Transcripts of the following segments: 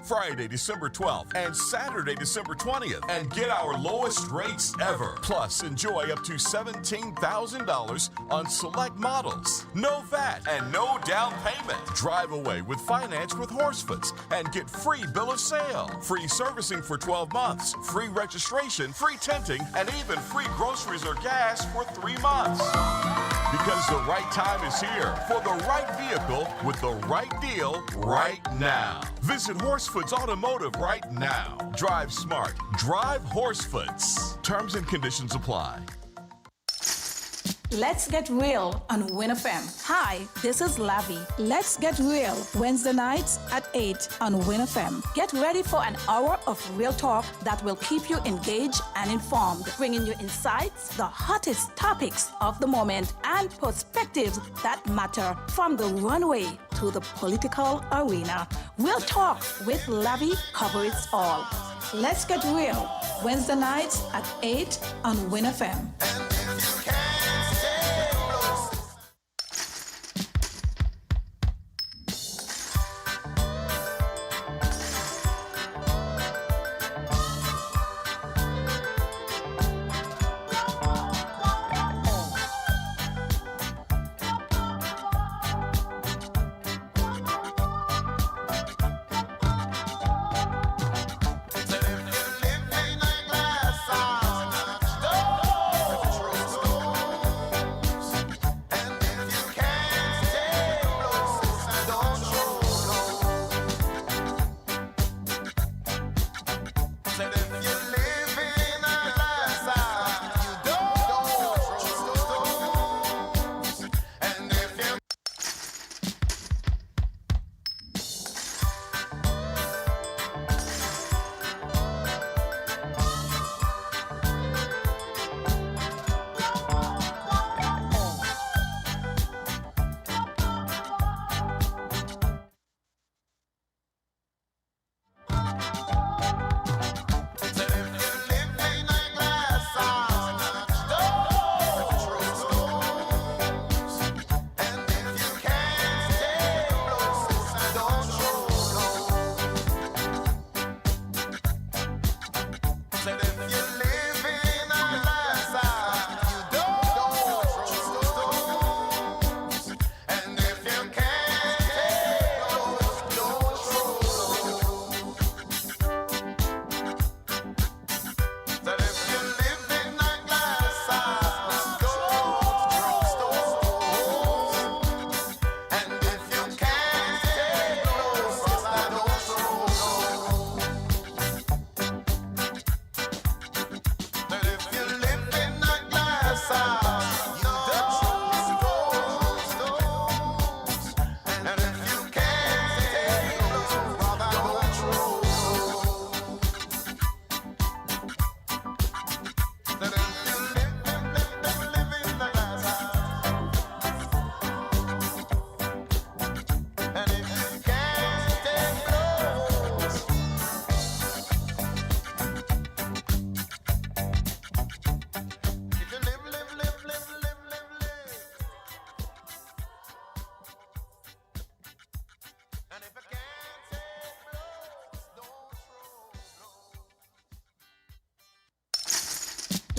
Friday, December 12th, and Saturday, December 20th, and get our lowest rates ever. Plus, enjoy up to $17,000 on select models. No VAT and no down payment. Drive away with finance with Horsefoots and get free bill of sale, free servicing for 12 months, free registration, free tinting, and even free groceries or gas for 3 months. Because the right time is here for the right vehicle with the right deal right now. Visit Horsefoots Automotive right now. Drive smart. Drive Horsefoots. Terms and conditions apply. Let's get real on winnfm. Hi, this is Lavi. Let's get real Wednesday nights at 8 on winnfm. Get ready for an hour of real talk that will keep you engaged and informed, bringing you insights, the hottest topics of the moment, and perspectives that matter from the runway to the political arena. Real talk with Lavi covers all. Let's get real Wednesday nights at 8 on winnfm.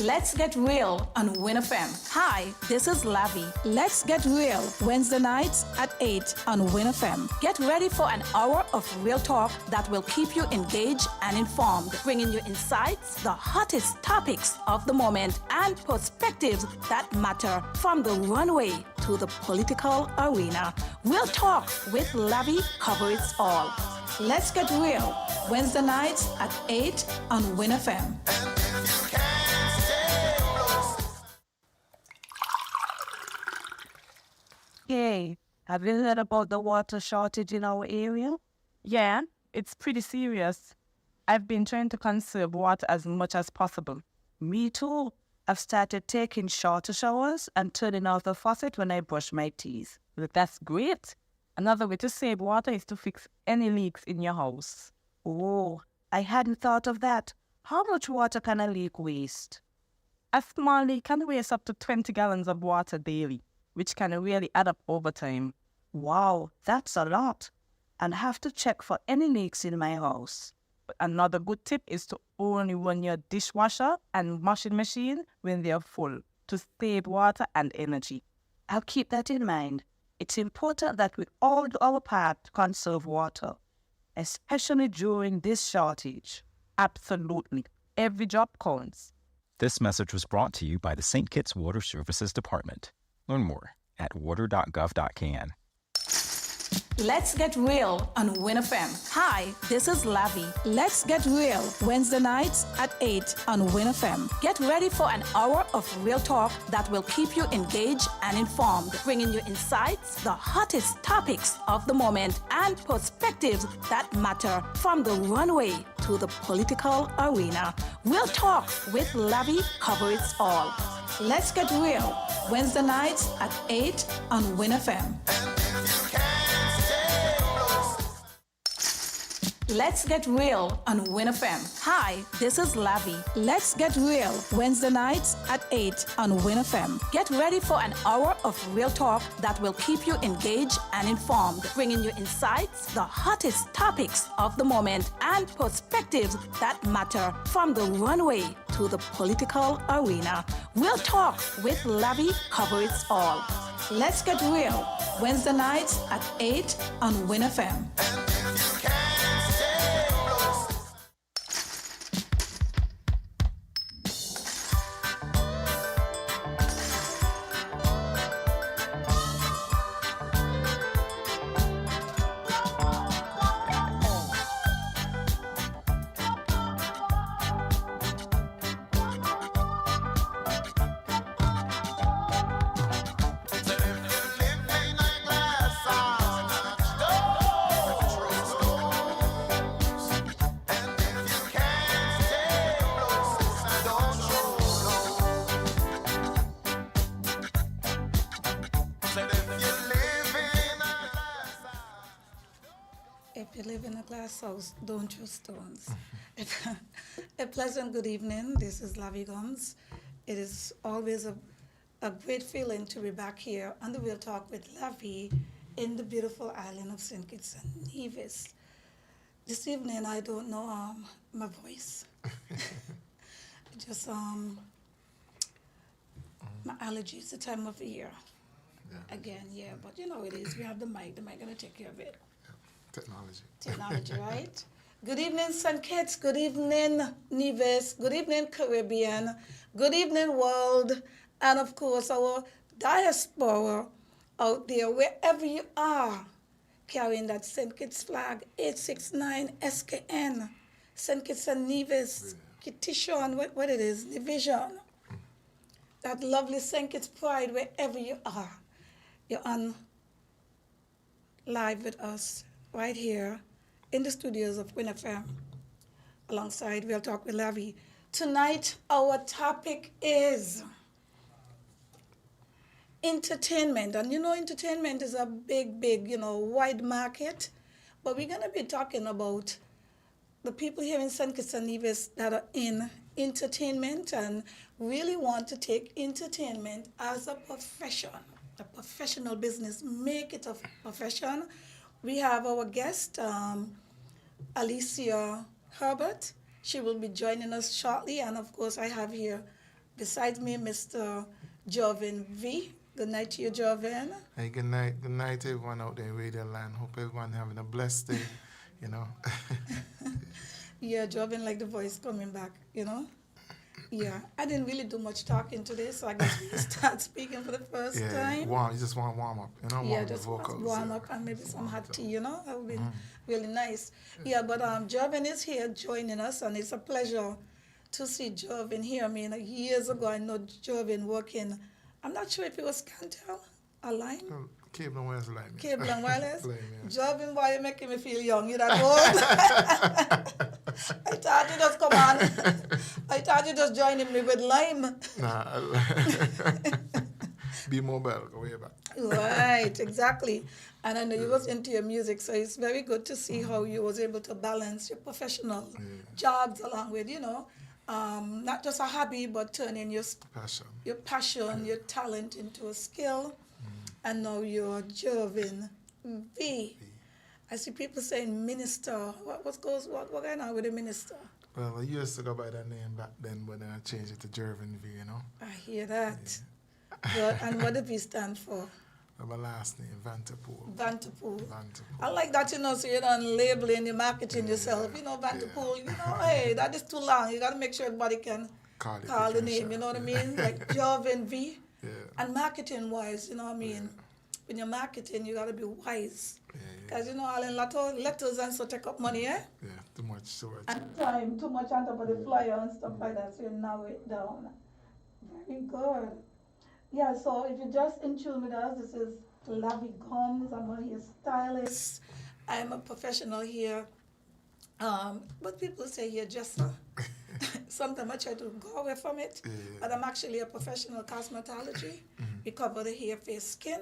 Let's get real on winnfm. Hi, this is Lavi. Let's get real Wednesday nights at 8 on winnfm. Get ready for an hour of real talk that will keep you engaged and informed, bringing you insights, the hottest topics of the moment, and perspectives that matter from the runway to the political arena. Real talk with Lavi covers all. Let's get real Wednesday nights at 8 on winnfm. Hey, have you heard about the water shortage in our area? Yeah, it's pretty serious. I've been trying to conserve water as much as possible. Me too. I've started taking shorter showers and turning off the faucet when I brush my teeth. Look, that's great. Another way to save water is to fix any leaks in your house. Oh, I hadn't thought of that. How much water can a leak waste? A small leak can waste up to 20 gallons of water daily, which can really add up over time. Wow, that's a lot. and have to check for any leaks in my house. Another good tip is to only run your dishwasher and washing machine when they're full to save water and energy. I'll keep that in mind. It's important that we all do our part to conserve water, especially during this shortage. Absolutely. Every drop counts. This message was brought to you by the St. Kitts Water Services Department. Learn more at water.gov.kn. Let's get real on winnfm. Hi, this is Lavi. Let's get real Wednesday nights at 8 on winnfm. Get ready for an hour of real talk that will keep you engaged and informed, bringing you insights, the hottest topics of the moment, and perspectives that matter from the runway to the political arena. Real talk with Lavi covers all. Let's get real Wednesday nights at 8 on winnfm. Let's get real on winnfm. Hi, this is Lavi. Let's get real Wednesday nights at 8 on winnfm. Get ready for an hour of real talk that will keep you engaged and informed, bringing you insights, the hottest topics of the moment, and perspectives that matter from the runway to the political arena. Real talk with Lavi covers all. Let's get real Wednesday nights at 8 on winnfm. If you live in a glass house, don't throw stones. A pleasant good evening. This is Lavi Gumbs. It is always a great feeling to be back here on the Real Talk with Lavi in the beautiful island of St. Kitts and Nevis. This evening, I don't know my voice. Just my allergies, the time of year. Yeah. Again, yeah, but you know it is. We have the mic gonna take care of it. Technology, right? Good evening, St. Kitts. Good evening, Nevis. Good evening, Caribbean. Good evening, world. And of course, our diaspora out there, wherever you are, carrying that St. Kitts flag, 869 SKN, St. Kitts and Nevis, Kittishon, what it is, Division. That lovely St. Kitts pride, wherever you are. You're on live with us right here in the studios of winnfm, alongside Real Talk with Lavi. Tonight, our topic is entertainment. And you know, entertainment is a big, wide market. But we're going to be talking about the people here in St. Kitts and Nevis that are in entertainment and really want to take entertainment as a profession, a professional business, make it a profession. We have our guest, Alicia Herbert. She will be joining us shortly. And of course, I have here beside me Mr. Joven V. Good night to you, Joven. Hey, good night. Good night to everyone out there in Radio Land. Hope everyone having a blessed day, Yeah, Joven, like the voice coming back, Yeah, I didn't really do much talking today, so I guess we start speaking for the first time. You just want to warm up, warm the vocals. Warm up and maybe some hot tea, That would be really nice. Yeah, but Joven is here joining us, and it's a pleasure to see Joven here. I mean, years ago, I know Joven working, I'm not sure if it was Cantel or Lime. Cable and wireless line. Cable and wireless? Line, yeah. Joven, boy, you're making me feel young. You're that old. I thought you just come on. I thought you just joining me with Lime. Nah. Be mobile, go way back. Right, exactly. And I know you was into your music, so it's very good to see how you was able to balance your professional jobs along with, not just a hobby, but turning your passion, your talent into a skill. And now you're Joven V. I see people saying minister. What going on with the minister? Well, I used to go by that name back then, but then I changed it to Jervin V, you know. I hear that. Good. And what did V stand for? My last name, Vanterpool. Vanterpool. Vanterpool. I like that, so you're not labeling the marketing yourself. Vanterpool, hey, that is too long. You got to make sure everybody can call the name, you know what I mean? Like Jervin V. Yeah. And marketing-wise, you know what I mean? When you're marketing, you got to be wise. Because, all in letters and so take up money, eh? Yeah, too much. And time, too much on top of the flyer and stuff like that, so you narrow it down. Very good. Yeah, so if you just in tune with us, this is Lavi Gumbs. I'm a hairstylist. I'm a professional here. But people say hairdresser. Sometimes I try to go away from it, but I'm actually a professional cosmetology. We cover the hair, face, skin,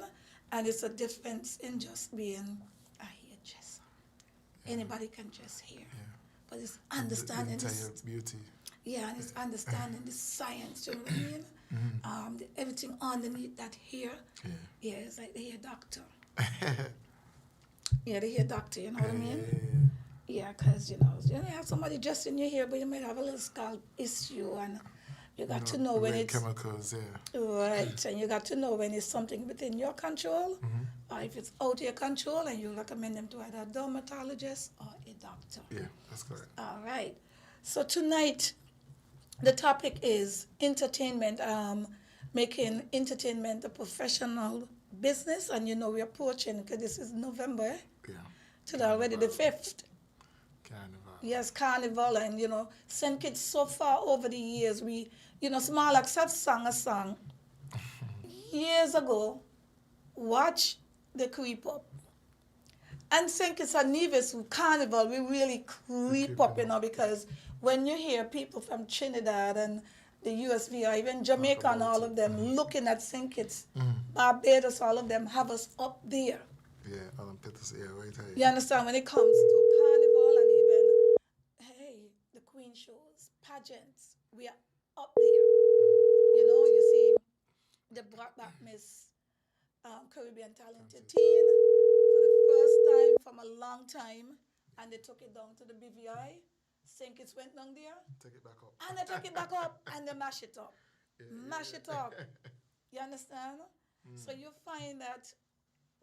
and it's a difference in just being a hairdresser. Anybody can dress hair, but it's understanding the beauty. Yeah, and it's understanding the science, you know what I mean? Everything underneath that hair. Yeah, it's like the hair doctor. The hair doctor, you know what I mean? Yeah, because, you have somebody just in your hair, but you might have a little scalp issue, and you got to know when it's... chemicals, Right, and you got to know when it's something within your control, or if it's out of your control, and you recommend them to either a dermatologist or a doctor. Yeah, that's correct. All right. So tonight, the topic is entertainment, making entertainment a professional business, and we're approaching, because this is November, today already the 5th. Carnival. Yes, Carnival, and St. Kitts so far over the years, we, Small Axe have sung a song years ago, Watch the Creep Up. And St. Kitts and Nevis with Carnival, we really creep up, because when you hear people from Trinidad and the USV or even Jamaica and all of them looking at St. Kitts, Barbados, all of them have us up there. Yeah, Alan Peters, right here. You understand? When it comes to Carnival and even, the Queen shows, pageants, we are up there. You see, they brought back Miss Caribbean Talented Teen for the first time from a long time, and they took it down to the BVI. St. Kitts went down there. Take it back up. And they took it back up and they mash it up. Mash it up. You understand? So you find that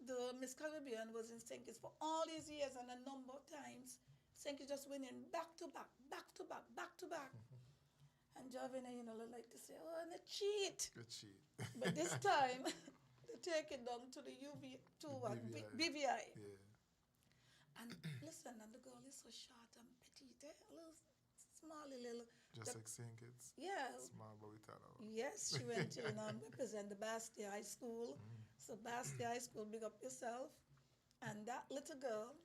the Miss Caribbean was in St. Kitts for all these years, and a number of times St. Kitts just winning back to back, back to back, back to back. And Javina, like to say, oh, and a cheat. Good cheat. But this time, they take it down to the BVI. Yeah. And listen, and the girl is so short and petite, a little small little. Just like St. Kitts. Yeah. Small, but we tell her. Yes, she went to represent the Bastia High School. So Bastia High School, big up yourself. And that little girl,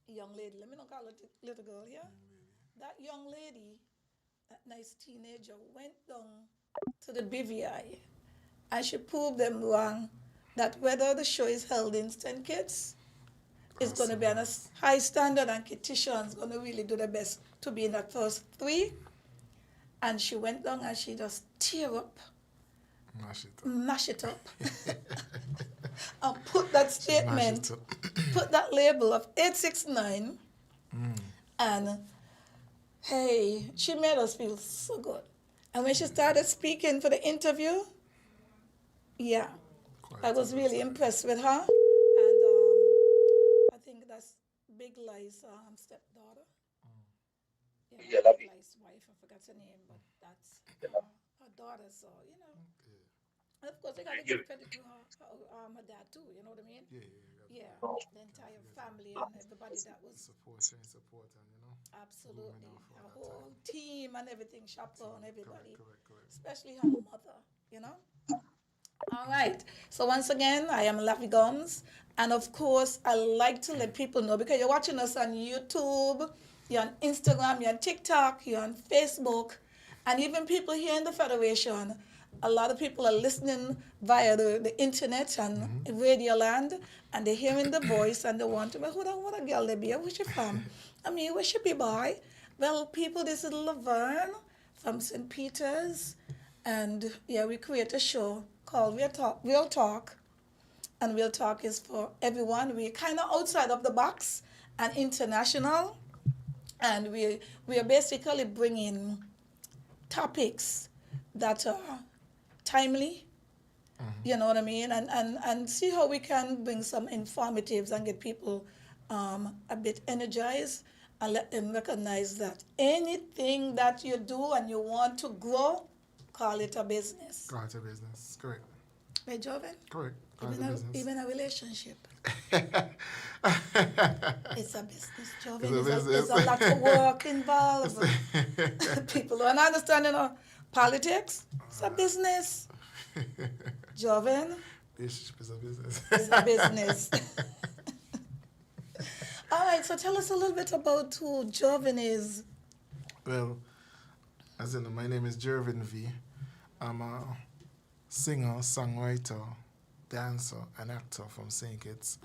young lady, let me not call her little girl, yeah? That young lady, that nice teenager, went down to the BVI, and she proved them wrong that whether the show is held in St. Kitts, it's going to be on a high standard, and Kittians going to really do the best to be in that first 3. And she went down and she just tear up, mash it up, and put that statement, put that label of 869, and hey, she made us feel so good. And when she started speaking for the interview, I was really impressed with her. And I think that's Big Lie's stepdaughter. Big Lie's wife, I forgot her name, but that's her daughter, so, And of course, I got to give credit to her dad too, you know what I mean? Yeah, the entire family and everybody that was... Support, and, Absolutely. Her whole team and everything, chaperone, everybody. Correct. Especially her mother, All right. So once again, I am Lavi Gumbs. And of course, I like to let people know, because you're watching us on YouTube, you're on Instagram, you're on TikTok, you're on Facebook, and even people here in the Federation. A lot of people are listening via the internet and Radio Land, and they're hearing the voice, and they want to, what a girl they be, where's she from? Where she be by? Well, people, this is Lavern from St. Peter's, and we create a show called Real Talk, and Real Talk is for everyone. We're kind of outside of the box and international, and we are basically bringing topics that are timely. You know what I mean? And see how we can bring some informatives and get people a bit energized and let them recognize that anything that you do and you want to grow, call it a business. Call it a business. Correct. Right, Joven? Correct. Call it a business. Even a relationship. It's a business, Joven. It's a business. There's a lot of work involved. People don't understand, politics. It's a business. Joven. Relationship is a business. It's a business. All right, so tell us a little bit about who Joven is. Well, as you know, my name is Jervin V. I'm a singer, songwriter, dancer, and actor from St. Kitts.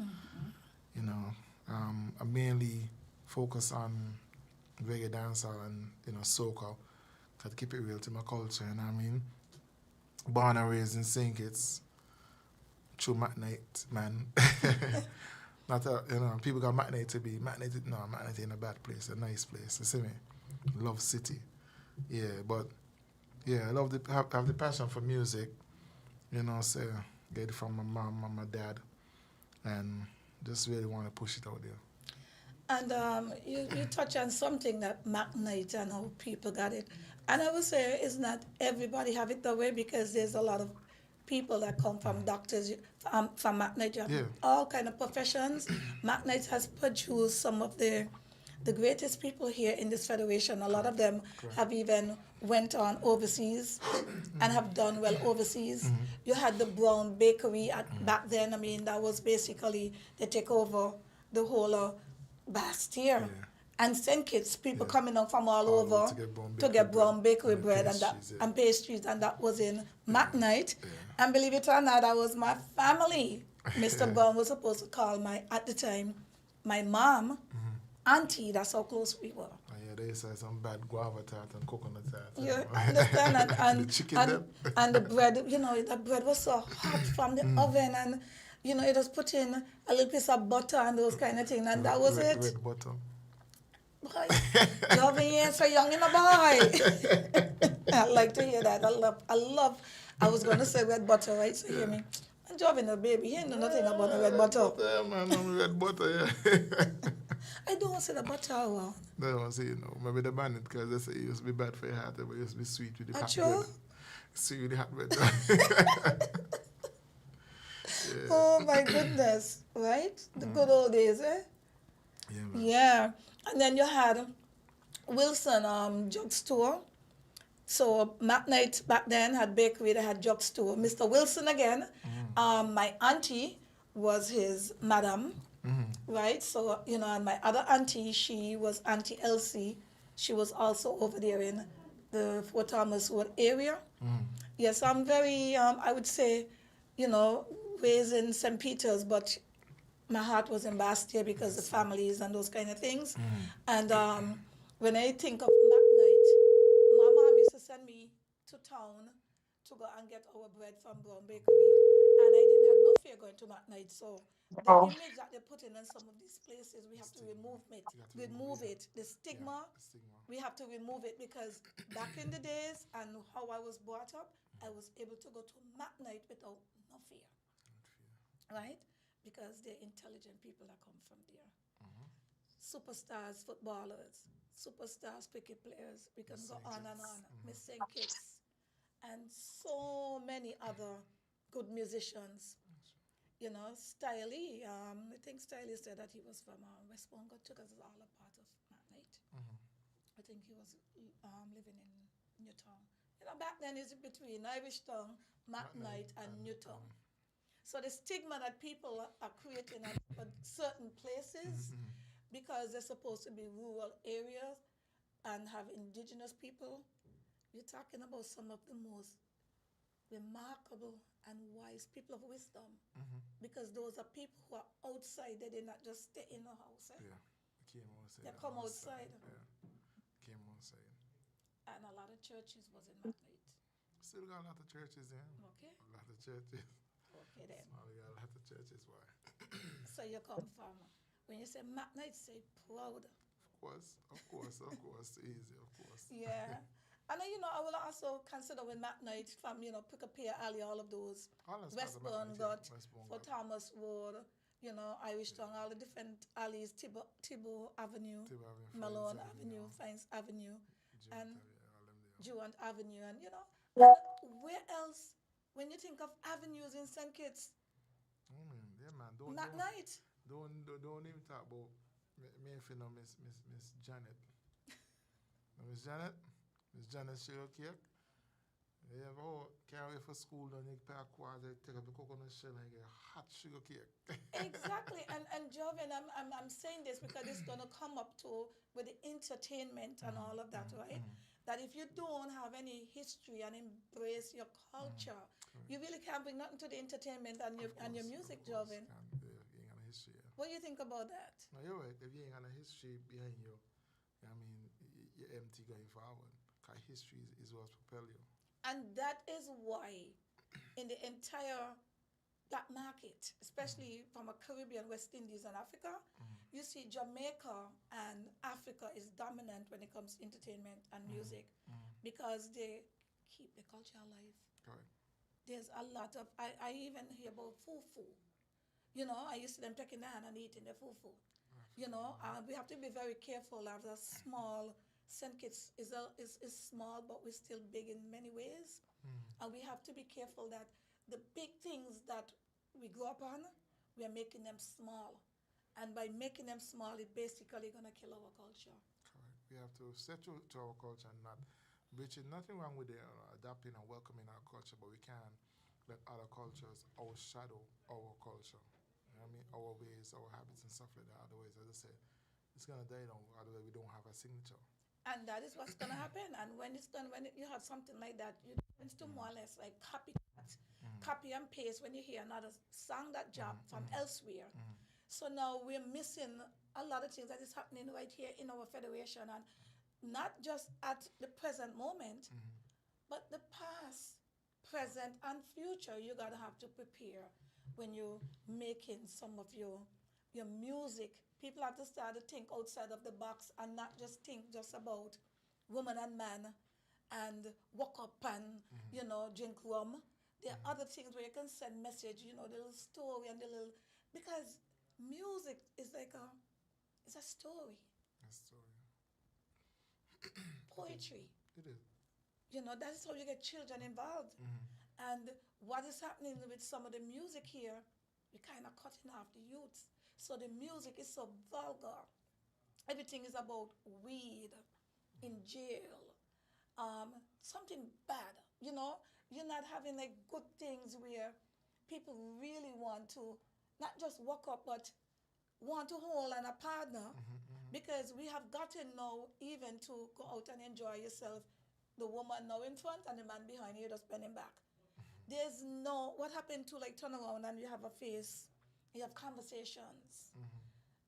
You know, I mainly focus on reggae dancehall and, soca. Got to keep it real to my culture, you know what I mean? Born and raised in St. Kitts, true McKnight, man. Not a, people got McKnight to be, McKnight ain't a bad place, a nice place, you see me? Love city. Yeah, but, I love have the passion for music, so get it from my mom and my dad, and just really want to push it out there. And you touch on something that McKnight and how people got it. And I would say it's not everybody have it that way, because there's a lot of people that come from doctors, from McKnight, all kind of professions. McKnight has produced some of the greatest people here in this federation. A lot of them have even went on overseas and have done well overseas. You had the Brown Bakery back then. I mean, that was basically, they take over the whole Bastille. And St. Kitts, people coming up from all over to get Brown Bakery bread and pastries, and that was in McKnight. And believe it or not, that was my family. Mr. Brown was supposed to call at the time, my mom, auntie. That's how close we were. They used to have some bad guava tart and coconut tart. You understand? And the chicken and the bread, the bread was so hot from the oven, and it was put in a little piece of butter and those kind of things, and that was it. Red butter. Boy, you're being so young in a boy. I like to hear that. I was going to say red butter, right? So hear me. I'm Jovin, a baby. He ain't know nothing about the red butter. Yeah, man, I'm red butter, yeah. I don't say the butter around. They don't say, maybe they ban it because they say it used to be bad for your heart, but it used to be sweet with the hot true? bread. Sweet with the hot bread. Oh, my goodness. Right? The good old days, eh? Yeah, man. Yeah. And then you had Wilson drugstore. So McKnight back then had bakery, they had drugstore. Mr. Wilson again, my auntie was his madam, right? So, and my other auntie, she was Auntie Elsie. She was also over there in the Fort Thomas Road area. Yes, I'm very, I would say, raised in St. Peter's, but my heart was in Bastia because the families and those kind of things. And when I think of McKnight, my mom used to send me to town to go and get our bread from Brown Bakery. And I didn't have no fear going to McKnight. So the image that they put in some of these places, we have to remove it. The stigma, we have to remove it, because back in the days and how I was brought up, I was able to go to McKnight without no fear. Right? Because they're intelligent people that come from there. Superstars, footballers, superstars, cricket players. We can go on and on. Miss St. Kitts. And so many other good musicians. Stiley. I think Stiley said that he was from West Bongo too, because it's all a part of McKnight. I think he was living in Newtown. Back then it's between Irish Town, McKnight, and Newtown. So the stigma that people are creating at certain places, because they're supposed to be rural areas and have indigenous people, you're talking about some of the most remarkable and wise people of wisdom, because those are people who are outside. They did not just stay in the house. Yeah, came outside. They come outside. Yeah, came outside. And a lot of churches was in McKnight. Still got a lot of churches, yeah. Okay. A lot of churches. Okay then. Small girl at the church is why. So you come from, when you say Magna, you say proud. Of course, easy, of course. Yeah. And then, I will also consider with McKnight from, Pickapere Alley, all of those. All that's part of Westbourne McKnight, got, yeah, Westbourne for got. Thomas Road, Irish Town, all the different alleys, Thibault Avenue, Thibault Avenue, Malone Fines Avenue, Fines Avenue, and All them there. Jewant Avenue, and, and where else, when you think of avenues in St. Kitts, Yeah, man. McKnight. Don't even talk about me if you know Miss Janet. Miss Janet sugar cake. You ever can't wait for school, don't you pay a quarter, take up the coconut shell and get hot sugar cake. Exactly, and Joven, I'm saying this because it's gonna come up to with the entertainment and all of that, right? That if you don't have any history and embrace your culture, you really can't bring nothing to the entertainment and your music, Joven. You ain't got a history. Yeah. What do you think about that? No, you're right. If you ain't got a history behind you, you're empty going forward. Because history is what's propel you. And that is why, in the entire black market, especially from a Caribbean, West Indies, and Africa, you see Jamaica and Africa is dominant when it comes to entertainment and music because they keep the culture alive. Correct. There's a lot of, I even hear about fufu. I used to them taking the hand and eating the fufu. We have to be very careful as a small, St. Kitts is small, but we're still big in many ways. And we have to be careful that the big things that we grew up on, we are making them small. And by making them small, it's basically going to kill our culture. Correct. We have to set to our culture and not, which is nothing wrong with adapting and welcoming our culture, but we can't let other cultures overshadow our culture. Our ways, our habits and stuff like that. Otherwise, as I said, it's going to die down. Otherwise, we don't have a signature. And that is what's going to happen. And when you have something like that, it's to more or less like copy and paste when you hear another song that dropped from elsewhere. So now we're missing a lot of things that is happening right here in our federation, and not just at the present moment, but the past, present, and future. You gotta have to prepare when you're making some of your music. People have to start to think outside of the box and not just think just about woman and man and walk up and, drink rum. There are other things where you can send message, the little story and the little, because music is like it's a story. A story. Poetry. It is. That's how you get children involved. And what is happening with some of the music here, we're kind of cutting off the youths. So the music is so vulgar. Everything is about weed, in jail, something bad. You're not having like good things where people really want to not just walk up, but want to hold on a partner. Because we have gotten now even to go out and enjoy yourself. The woman now in front and the man behind you just bending back. There's no, what happened to like turn around and you have a face, you have conversations.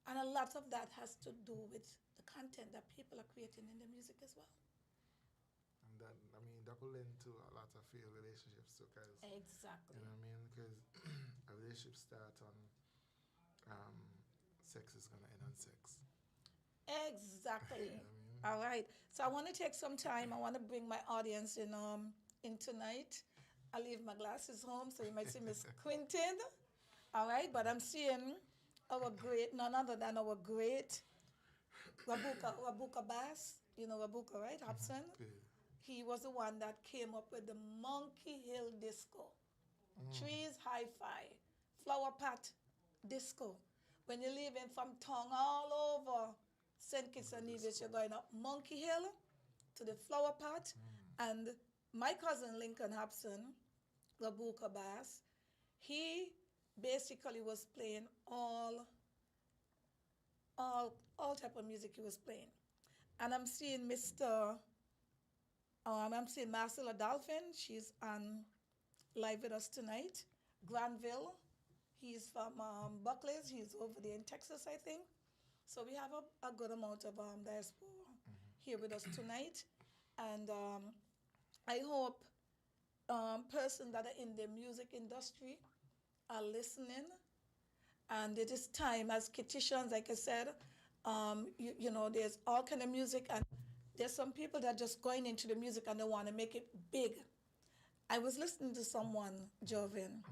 And a lot of that has to do with the content that people are creating in the music as well. And that could lead to a lot of failed relationships too, because Exactly. because a relationship starts on sex is gonna end on sex. Exactly. All right. So I want to take some time. I want to bring my audience in tonight. I leave my glasses home, so you might see Miss Quintin. All right, but I'm seeing our great, none other than our great Wabuka Bass. You know Wabuka, right? Hobson. He was the one that came up with the Monkey Hill Disco. Trees Hi-Fi, Flower Pot Disco. When you're leaving from town all over St. Kitts and Nevis, you're going up Monkey Hill to the Flower Pot. And my cousin Lincoln Hobson, Wabuka Bass, he basically was playing all type of music he was playing. And I'm seeing I'm seeing Marcella Dolphin. She's on live with us tonight. Granville, he's from Buckley's. He's over there in Texas, I think. So we have a good amount of diaspora here with us tonight. And I hope persons that are in the music industry are listening, and it is time as kitchens, like I said, you know, there's all kind of music, and there's some people that just going into the music and they want to make it big. I was listening to someone, Joven,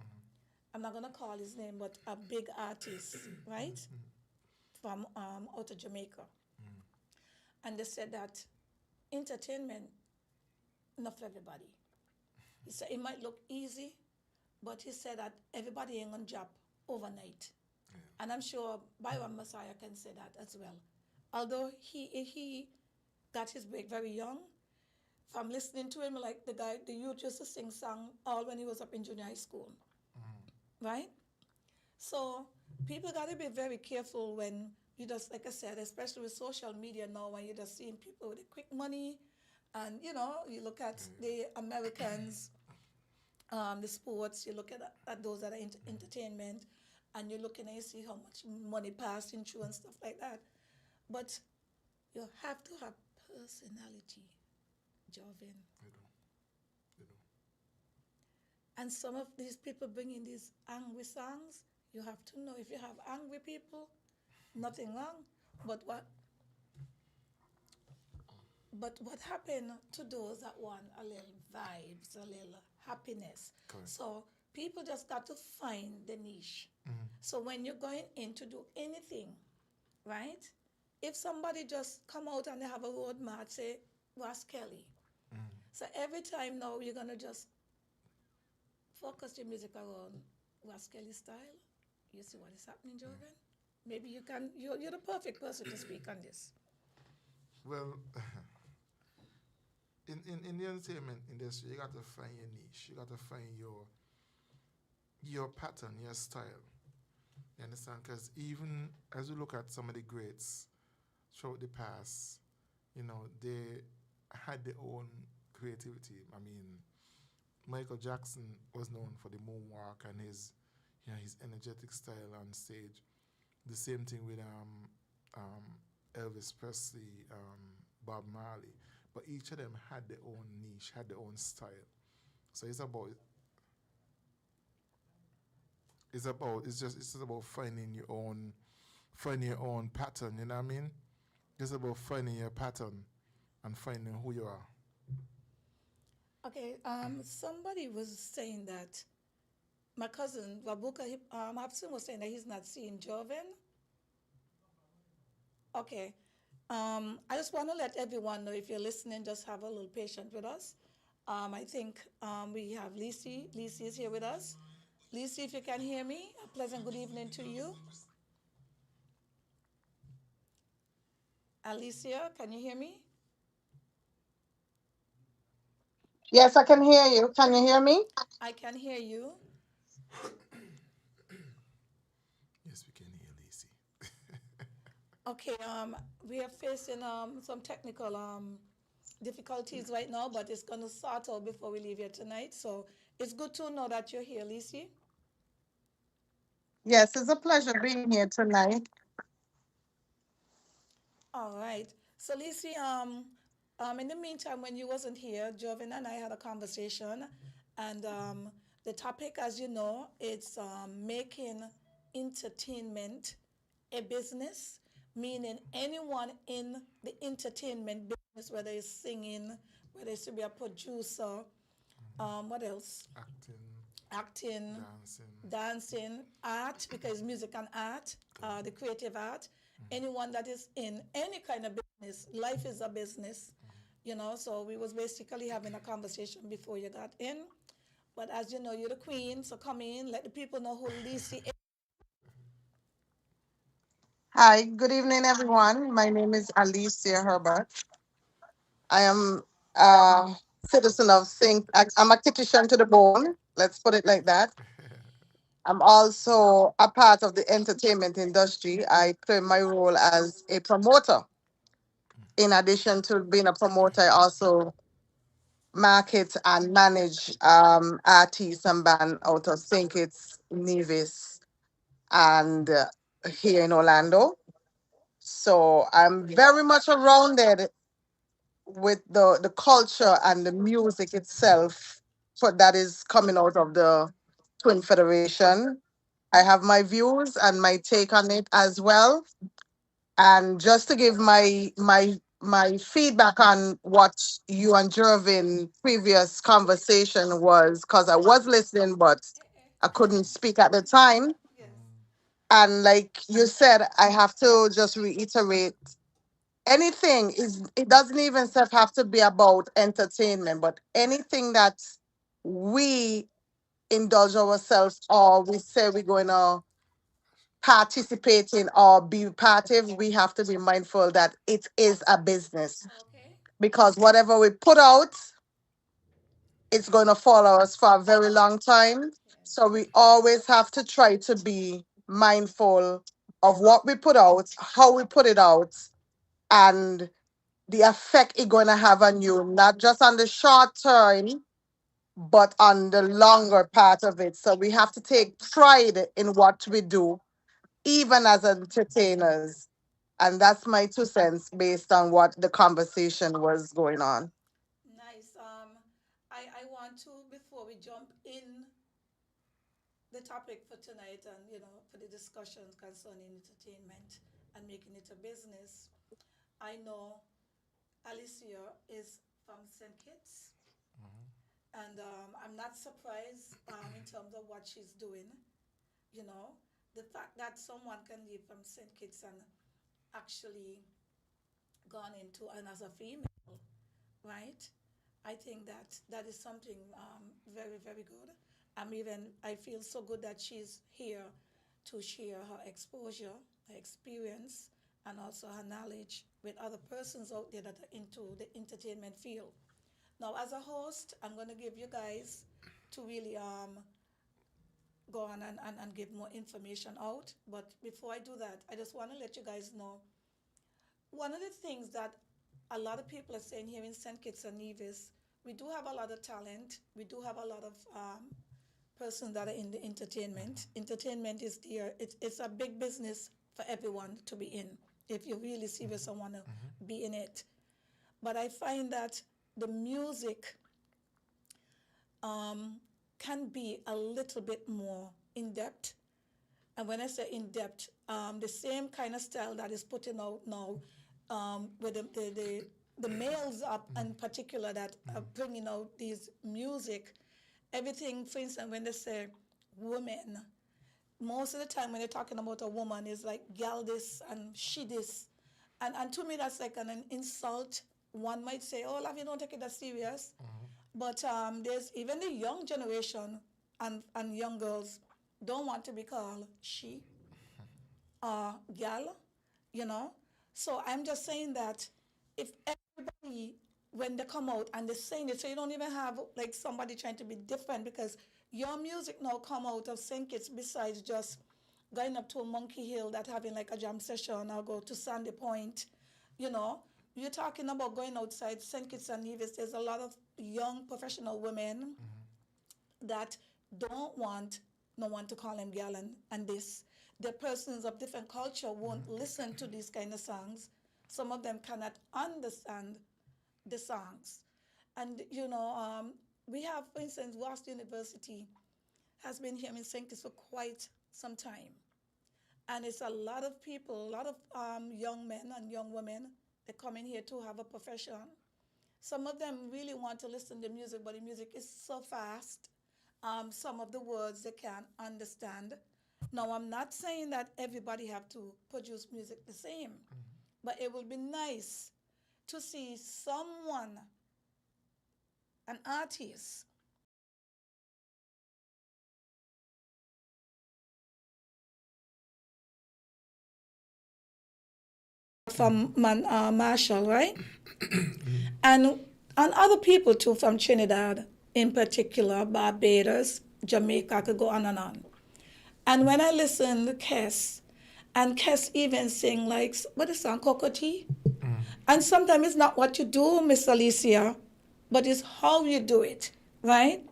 I'm not gonna call his name, but a big artist, right, from out of Jamaica, and they said that entertainment not for everybody. He said it might look easy, but he said that everybody ain't gonna drop overnight. And I'm sure Byron Messiah can say that as well. Although he got his break very young, from listening to him, like the youth used to sing song all when he was up in junior high school, right? So people got to be very careful when you just, like I said, especially with social media now, when you're just seeing people with the quick money, and you know, you look at the Americans, the sports, you look at those that are entertainment, and you're looking and you see how much money passing through and stuff like that. But you have to have personality, Joven. You know, you know. And some of these people bringing these angry songs, you have to know if you have angry people, nothing wrong. But what happened to those that want a little vibes, a little happiness? Correct. So people just got to find the niche. So when you're going in to do anything, right? If somebody just come out and they have a road march, say Ross Kelly. So every time now you're gonna just focus your music around Ross Kelly style. You see what is happening, Joven? Maybe you can. You're the perfect person to speak on this. Well, in the entertainment industry, you got to find your niche. You got to find your pattern, your style. You understand? Because even as you look at some of the greats throughout the past, you know, they had their own creativity. I mean, Michael Jackson was known for the moonwalk and his energetic style on stage. The same thing with Elvis Presley, Bob Marley. But each of them had their own niche, had their own style. So it's just about finding your own pattern, you know what I mean? It's about finding your pattern and finding who you are. Okay. Somebody was saying that my cousin Wabuka Hapson was saying that he's not seeing Joven. Okay. I just want to let everyone know, if you're listening, just have a little patience with us. I think we have Lisi. Lisi is here with us. Lisi, if you can hear me, a pleasant good evening to you. Alicia, can you hear me? Yes, I can hear you. Can you hear me? I can hear you. Yes, we can hear Lacey. Okay, we are facing some technical difficulties right now, but it's going to sort out before we leave here tonight. So it's good to know that you're here, Lisi. Yes, it's a pleasure being here tonight. All right. So, Lisi, in the meantime, when you wasn't here, Joven and I had a conversation, and the topic, as you know, it's making entertainment a business, meaning anyone in the entertainment business, whether it's singing, whether it's to be a producer, what else? Acting, dancing, art, because music and art, the creative art, anyone that is in any kind of business, life is a business, you know. So we was basically having a conversation before you got in. But as you know, you're the queen, so come in, let the people know who Lisi is. Hi, good evening, everyone. My name is Alicia Herbert. I am a citizen of St. I'm a Kittian to the bone. Let's put it like that. I'm also a part of the entertainment industry. I play my role as a promoter. In addition to being a promoter, I also market and manage artists and band out of St. Kitts, Nevis, and here in Orlando. So I'm very much surrounded with the culture and the music itself for that is coming out of the Twin Federation. I have my views and my take on it as well. And just to give my feedback on what you and Jervin previous conversation was, because I was listening, but I couldn't speak at the time. Yes. And like you said, I have to just reiterate anything is it doesn't even have to be about entertainment, but anything that we indulge ourselves or we say we're going to participate in or be part of, we have to be mindful that it is a business Okay. because whatever we put out, it's going to follow us for a very long time. So we always have to try to be mindful of what we put out, how we put it out, and the effect it's going to have on you, not just on the short term, but on the longer part of it. So we have to take pride in what we do, even as entertainers. And that's my 2 cents based on what the conversation was going on. Nice. I want to, before we jump in the topic for tonight and, for the discussion concerning entertainment and making it a business, I know Alicia is from St. Kitts, and I'm not surprised in terms of what she's doing. You know, the fact that someone can live from St. Kitts and actually gone into and as a female, right? I think that that is something very, very good. I feel so good that she's here to share her exposure, her experience, and also her knowledge with other persons out there that are into the entertainment field. Now, as a host, I'm going to give you guys to really go on and give more information out. But before I do that, I just want to let you guys know one of the things that a lot of people are saying here in St. Kitts and Nevis, we do have a lot of talent. We do have a lot of persons that are in the entertainment. Entertainment is there. It's a big business for everyone to be in if you really serious and want to be in it. But I find that the music can be a little bit more in depth. And when I say in depth, the same kind of style that is putting out now, with the males up in particular that are bringing out these music, everything. For instance, when they say women, most of the time when they're talking about a woman, is like gal this and she this, and to me that's like an insult. One might say, "Oh, love, you don't take it that serious," but there's even the young generation and young girls don't want to be called she gal, you know. So I'm just saying that if everybody, when they come out and they're saying it, so you don't even have like somebody trying to be different, because your music now come out of St. Kitts, besides just going up to a Monkey Hill that having like a jam session or go to Sandy Point, you know. You're talking about going outside St. Kitts and Nevis. There's a lot of young professional women that don't want no one to call them gal and this. The persons of different culture won't listen to these kind of songs. Some of them cannot understand the songs. And, we have, for instance, Wasp University has been here in St. Kitts for quite some time. And it's a lot of people, a lot of young men and young women that come in here to have a profession. Some of them really want to listen to music, but the music is so fast. Some of the words they can't understand. Now, I'm not saying that everybody have to produce music the same, but it would be nice to see someone, an artist, from Marshall, right? And other people too from Trinidad, in particular, Barbados, Jamaica, I could go on and on. And when I listen to Kes, and Kes even sing like, what is song, Kokoti? And sometimes it's not what you do, Miss Alicia, but it's how you do it, right?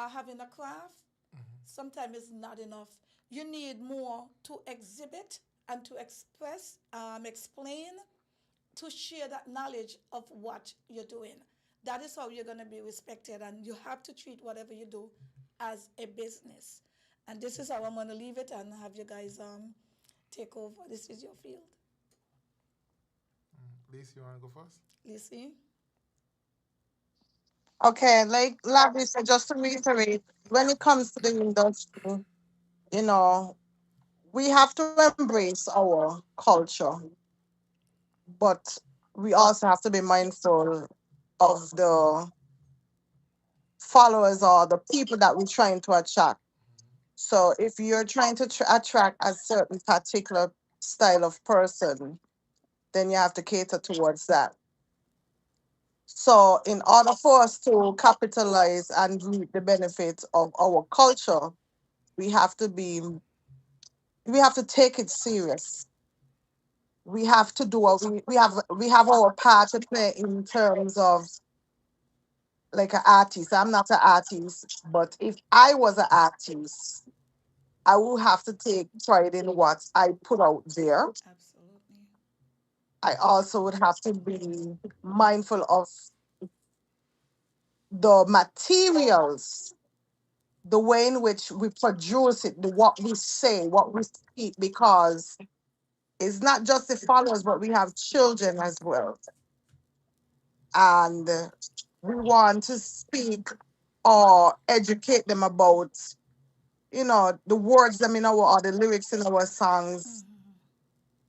having a craft, sometimes it's not enough. You need more to exhibit and to express, explain, to share that knowledge of what you're doing. That is how you're going to be respected, and you have to treat whatever you do as a business. And this is how I'm going to leave it and have you guys take over. This is your field. Lisa, you want to go first? Lisi? Okay, like Lavi said, just to reiterate, when it comes to the industry, you know, we have to embrace our culture, but we also have to be mindful of the followers or the people that we're trying to attract. So if you're trying to attract a certain particular style of person, then you have to cater towards that. So in order for us to capitalize and reap the benefits of our culture, we have to be we have to take it serious. We have to do what we have our part to play in terms of like an artist. I'm not an artist, but if I was an artist, I will have to take pride in what I put out there. Absolutely. I also would have to be mindful of the materials, the way in which we produce it, what we say, what we speak, because it's not just the followers, but we have children as well. And we want to speak or educate them about, the words them in our or the lyrics in our songs.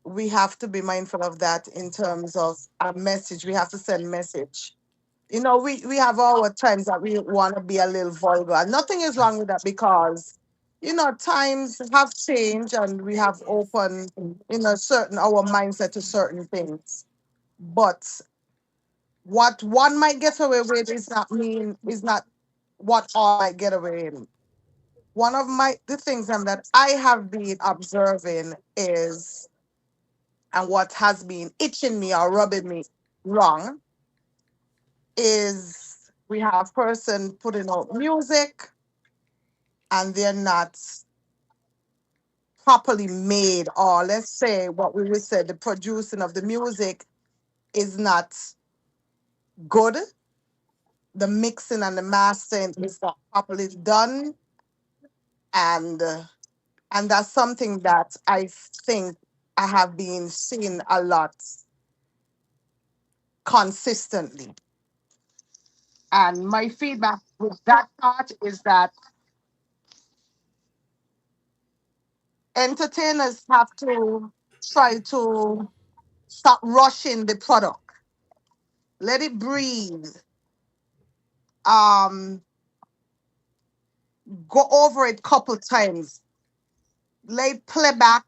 We have to be mindful of that in terms of a message. We have to send message. We have our times that we want to be a little vulgar. Nothing is wrong with that because, times have changed and we have Yes. opened, certain our mindset to certain things. But what one might get away with is not what all might get away with. One of the things that I have been observing is, and what has been itching me or rubbing me wrong, is we have person putting out music and they're not properly made, or let's say what we would say the producing of the music is not good. The mixing and the mastering is not properly done, and and that's something that I think I have been seeing a lot consistently. And my feedback with that part is that entertainers have to try to stop rushing the product. Let it breathe. Um, go over it couple times. Let it play back.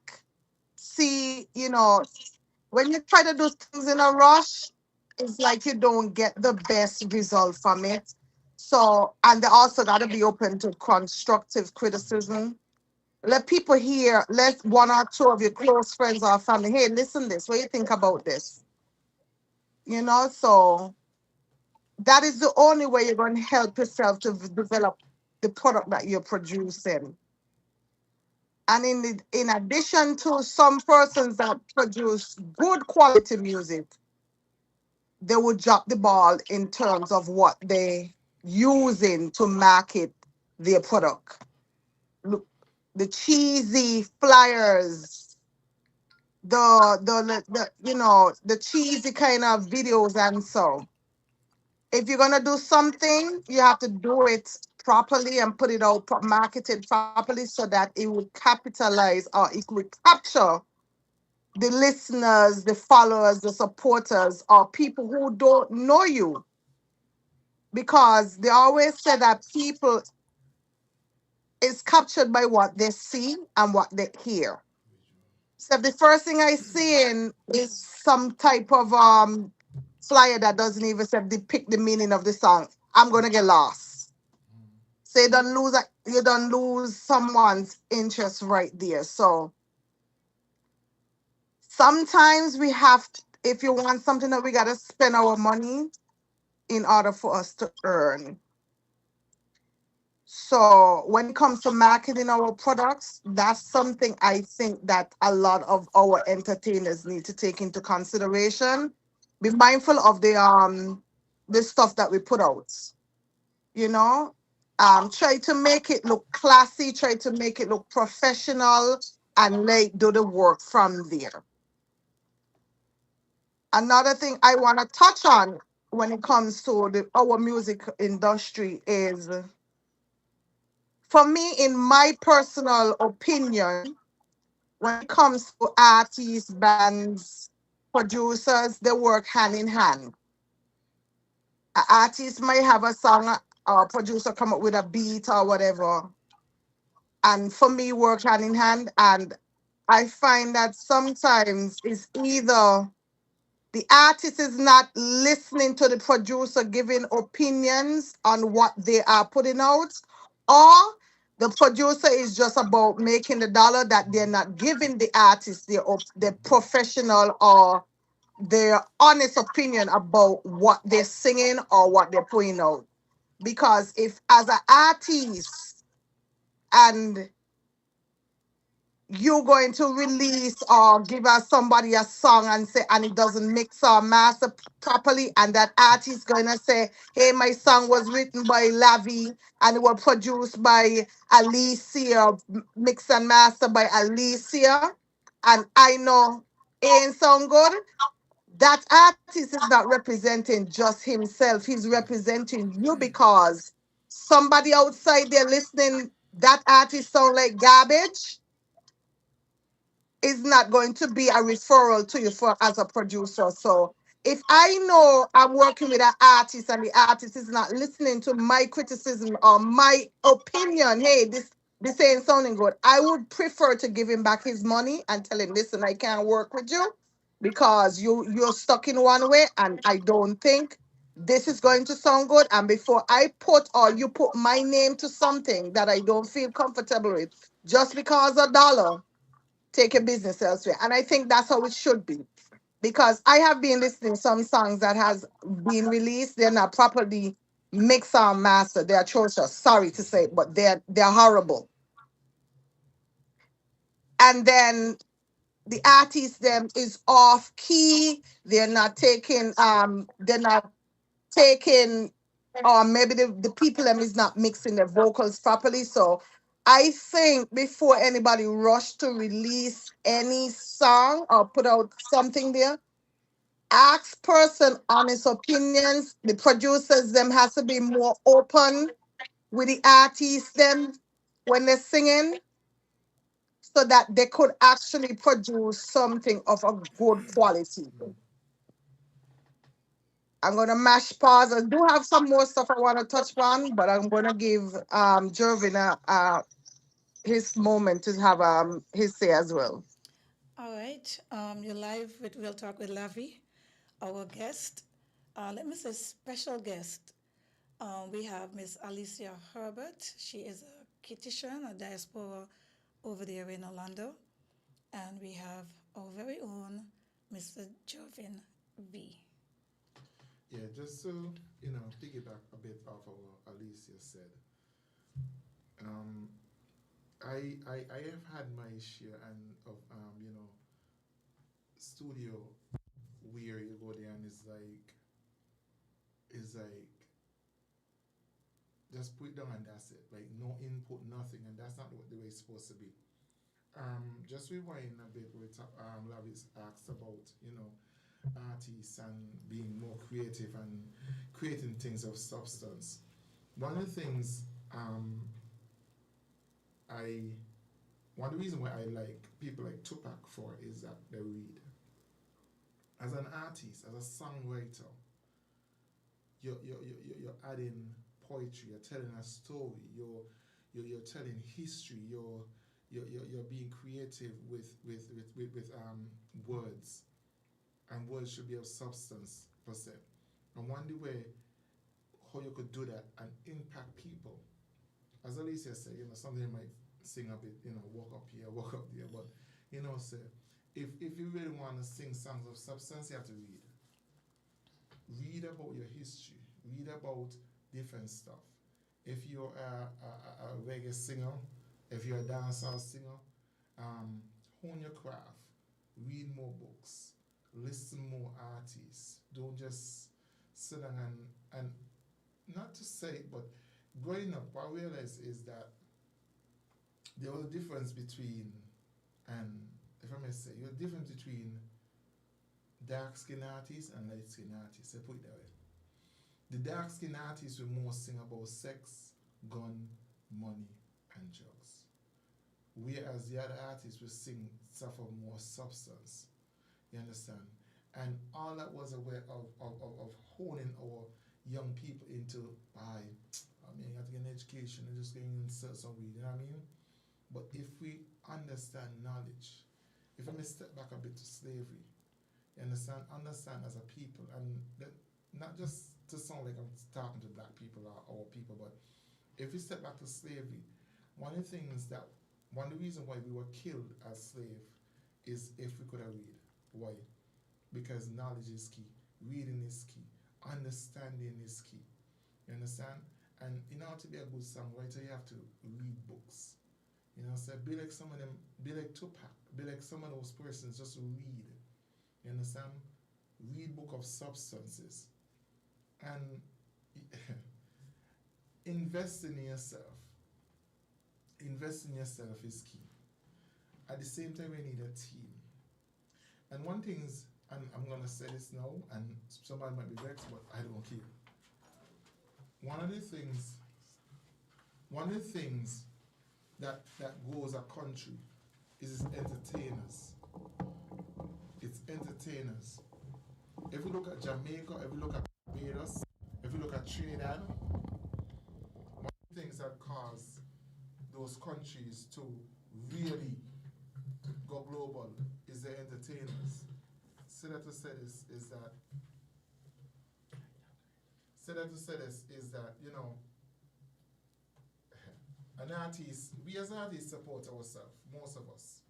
See, when you try to do things in a rush, it's like you don't get the best result from it. So, and they also got to be open to constructive criticism. Let people hear, let one or two of your close friends or family, hey, listen this, what do you think about this? So that is the only way you're going to help yourself to develop the product that you're producing. And in addition to some persons that produce good quality music, they would drop the ball in terms of what they using to market their product. Look, the cheesy flyers, the cheesy kind of videos, and so if you're gonna do something, you have to do it properly and put it out, market it properly so that it would capitalize or it would capture the listeners, the followers, the supporters, or people who don't know you. Because they always say that people is captured by what they see and what they hear. So if the first thing I see in is some type of flyer that doesn't even say depict the meaning of the song, I'm gonna get lost. So you don't lose someone's interest right there. So sometimes we have to, if you want something that we gotta spend our money in order for us to earn. So when it comes to marketing our products, that's something I think that a lot of our entertainers need to take into consideration. Be mindful of the stuff that we put out. You know, try to make it look classy, try to make it look professional, and like do the work from there. Another thing I want to touch on when it comes to our music industry is, for me, in my personal opinion, when it comes to artists, bands, producers, they work hand in hand. An artist might have a song, or a producer come up with a beat or whatever, and for me, work hand in hand. And I find that sometimes it's either the artist is not listening to the producer giving opinions on what they are putting out, or the producer is just about making the dollar, that they're not giving the artist their professional or their honest opinion about what they're singing or what they're putting out. Because if, as an artist, and you're going to release or give us somebody a song and say, and it doesn't mix or master properly, and that artist going to say, hey, my song was written by Lavi and it was produced by Alicia, mix and master by Alicia, and I know it ain't sound good, that artist is not representing just himself, he's representing you, because somebody outside there listening, that artist sound like garbage, is not going to be a referral to you for as a producer. So if I know I'm working with an artist and the artist is not listening to my criticism or my opinion, hey, this ain't sounding good, I would prefer to give him back his money and tell him, listen, I can't work with you because you're stuck in one way, and I don't think this is going to sound good. And before I put, or you put my name to something that I don't feel comfortable with, just because a dollar, take your business elsewhere. And I think that's how it should be. Because I have been listening some songs that has been released, they're not properly mixed or mastered. They're atrocious. Sorry to say, but they're horrible. And then the artist them is off key. They're not taking, or maybe the people them is not mixing their vocals properly. So I think before anybody rush to release any song or put out something there, ask person honest opinions. The producers them has to be more open with the artists them when they're singing, so that they could actually produce something of a good quality. I'm gonna mash pause. I do have some more stuff I want to touch on, but I'm gonna give Jervin his moment to have his say as well. All right. You're live with Real Talk with Lavi. Our guest, let me say special guest. We have Miss Alicia Herbert. She is a Kittian, a diaspora over there in Orlando. And we have our very own Mr. Jovin V. Yeah, just to, piggyback a bit off of what Alicia said. Um, I have had my share of studio where you go there and it's like just put it down and that's it. Like no input, nothing, and that's not what the way it's supposed to be. Just rewind a bit with Lavis asked about, artists and being more creative and creating things of substance. One of the things I one of the reasons why I like people like Tupac for is that they read. As an artist, as a songwriter, you're adding poetry, you're telling a story, you're telling history, you're being creative with words, and words should be of substance per se. And one way how you could do that and impact people, as Alicia said, something might sing a bit, walk up here, walk up there, but say if you really want to sing songs of substance, you have to read. Read about your history, read about different stuff. if you're a reggae singer, if you're a dancehall singer, hone your craft, read more books, listen more artists. Don't just sit down and not to say it, but growing up, what I realized is that there was a difference between, and if I may say, there was a difference between dark skin artists and light skin artists. I put it that way. The dark skin artists will more sing about sex, gun, money, and drugs. Whereas the other artists will suffer more substance. You understand? And all that was a way of honing our young people into, you have to get an education and just getting and sell some weed, you know what I mean? But if we understand knowledge, if I may step back a bit to slavery, you understand as a people, and that, not just to sound like I'm talking to black people or our people, but if we step back to slavery, one of the reasons why we were killed as slaves is if we could have read. Why? Because knowledge is key, reading is key, understanding is key. You understand? And in order to be a good songwriter, you have to read books. You know, so be like some of them, be like Tupac, be like some of those persons, just read. You understand? Read book of substances. And invest in yourself. Invest in yourself is key. At the same time, we need a team. And one thing is, and I'm going to say this now, and somebody might be vexed, but I don't care. One of the things that goes a country is its entertainers. It's entertainers. If you look at Jamaica, if you look at Barbados, if you look at Trinidad, one of the things that cause those countries to really go global is their entertainers. To say this is that, you know, an artist, we as artists support ourselves, most of us.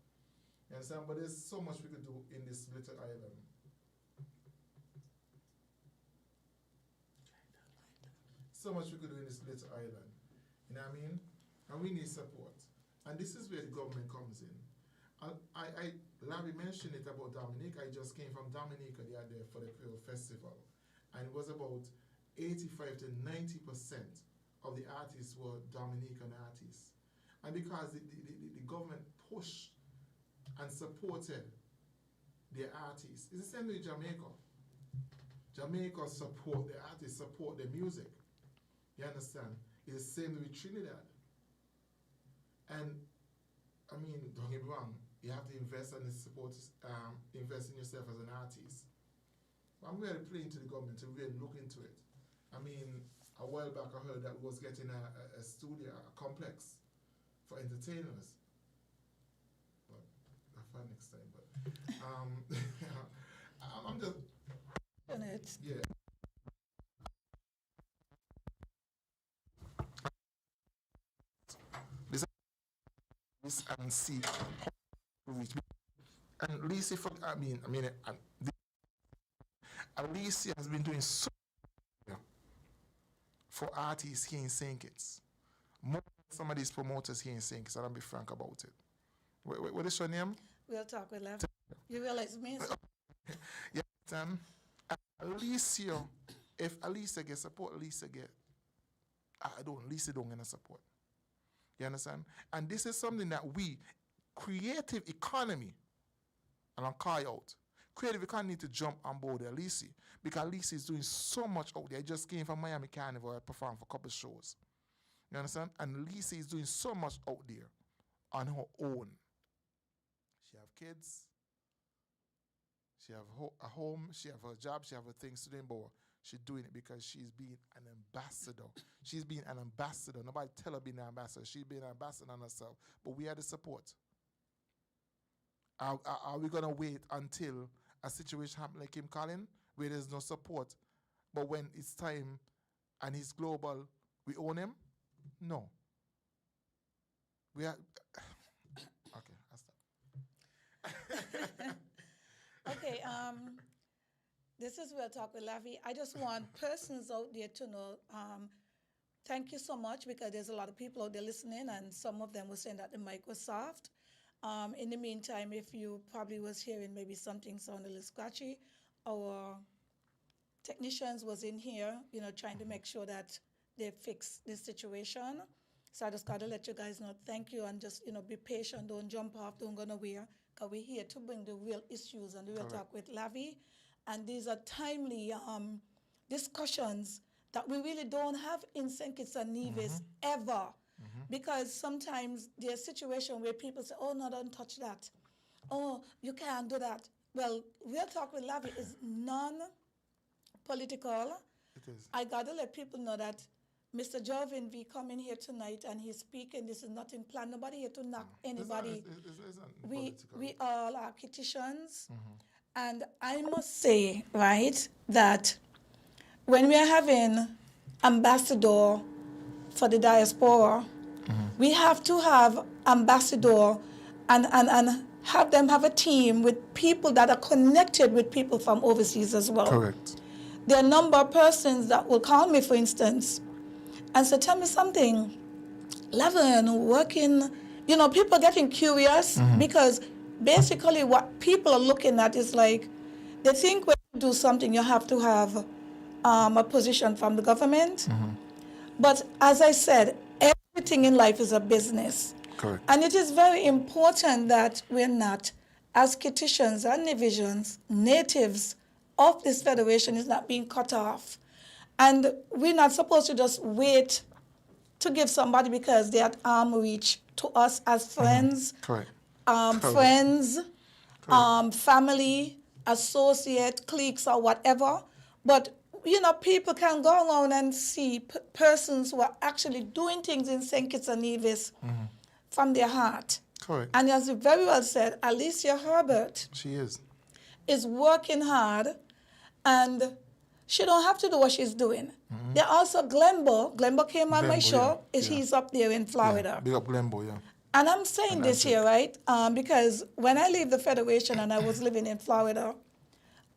You understand? But there's so much we could do in this little island. So much we could do in this little island. You know what I mean? And we need support. And this is where the government comes in. Larry mentioned it about Dominica. I just came from Dominica the other day for the Creole Festival. And it was about 85 to 90% of the artists were Dominican artists. And because the government pushed and supported their artists, it's the same with Jamaica. Jamaica support the artists, support the music. You understand? It's the same with Trinidad. And I mean, don't get me wrong, you have to invest and support, invest in yourself as an artist. I'm really playing to the government to really look into it. I mean, a while back I heard that we was getting a studio, a complex for entertainers. But I'll find next time. But I'm just. Yeah. This and see reach. And Lisa, Alicia has been doing so much for artists here in St. Kitts. More than some of these promoters here in St. Kitts, and I'll be frank about it. What is your name? We'll talk with Lavern. You realize me? Yeah, Alicia, if Alicia gets support, Alicia get. Alicia don't get support. You understand? And this is something that we, creative economy, and I'll call you out. Creative economy need to jump on board Alicia, because Alicia is doing so much out there. I just came from Miami Carnival, I performed for a couple of shows. You understand? And Alicia is doing so much out there on her own. She have kids, she have a home, she have her job, she have her things to do, but she's doing it because she's being an ambassador. She's being an ambassador. Nobody tell her being an ambassador. She's being an ambassador on herself. But we are the support. Are we going to wait until a situation happens like him calling, where there's no support, but when it's time and he's global, we own him? No. We are... Okay, I'll stop. Okay, this is Real Talk with Lavi. I just want persons out there to know Thank you so much because there's a lot of people out there listening, and some of them were saying that the mic was soft. In the meantime, if you probably was hearing maybe something sound a little scratchy, our technicians was in here, trying to make sure that they fix this situation. So I just got to let you guys know, thank you, and just, be patient. Don't jump off, don't go nowhere, because we're here to bring the real issues and the real talk with Lavi. And these are timely discussions that we really don't have in St. Kitts and Nevis ever. Because sometimes there's a situation where people say, oh, no, don't touch that. Oh, you can't do that. Well, Real Talk with Lavi is non-political. It is. I got to let people know that Mr. Jovin V coming here tonight and he's speaking. This is nothing planned. Nobody here to knock anybody. It's not We political. all are Kittitians. And I must say, right, that when we are having ambassador for the diaspora, we have to have ambassador and have them have a team with people that are connected with people from overseas as well. Correct. There are a number of persons that will call me, for instance, and say, tell me something, Lavern, working, people are getting curious because basically what people are looking at is like, they think when you do something, you have to have a position from the government. But as I said, everything in life is a business. Correct. And it is very important that we're not, as Kittitians and Nevisians, natives of this federation, is not being cut off. And we're not supposed to just wait to give somebody because they're at arm reach to us as friends, Correct. friends, family, associate, cliques, or whatever. But people can go around and see persons who are actually doing things in St. Kitts and Nevis from their heart. Correct. And as you very well said, Alicia Herbert She is. working hard, and she don't have to do what she's doing. There also Glenbo. Glenbo came on my Glenbo, show. yeah, He's up there in Florida. Big up Glenbo, yeah. And I'm saying this here, right? Because when I leave the Federation and I was living in Florida,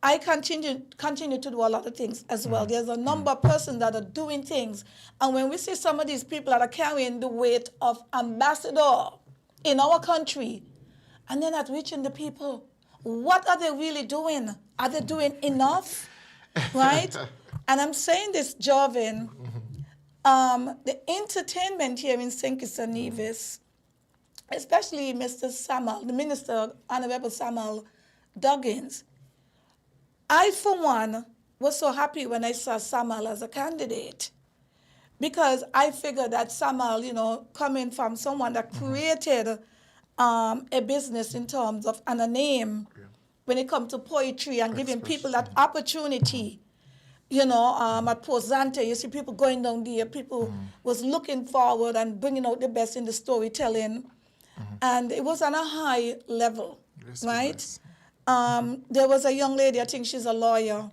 I continue to do a lot of things as well. There's a number of persons that are doing things. And when we see some of these people that are carrying the weight of ambassador in our country, and they're not reaching the people, what are they really doing? Are they doing enough? Right? And I'm saying this, Jovin, the entertainment here in St. Kitts and Nevis, especially Mr. Samuel, the Minister, Honorable Samuel Duggins, I, for one, was so happy when I saw Samuel as a candidate, because I figured that Samuel, coming from someone that created a business in terms of, and a name when it comes to poetry and giving people that opportunity, at Posante, you see people going down there, people was looking forward and bringing out the best in the storytelling, and it was on a high level, right? There was a young lady, I think she's a lawyer,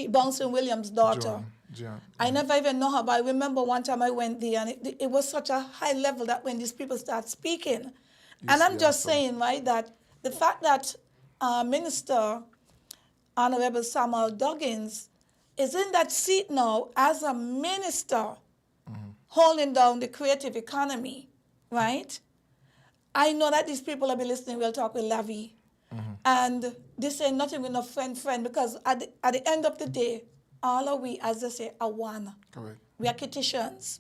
Bouncing Williams' daughter. John. I never even know her, but I remember one time I went there, and it was such a high level that when these people start speaking, and I'm just saying, right, that the fact that Minister Honorable Samuel Duggins is in that seat now as a minister, holding down the creative economy, right? I know that these people have been listening. We'll talk with Lavi. And this ain't nothing with no friend, because at the end of the day, all of we, as they say, are one. Correct. We are Kittitians,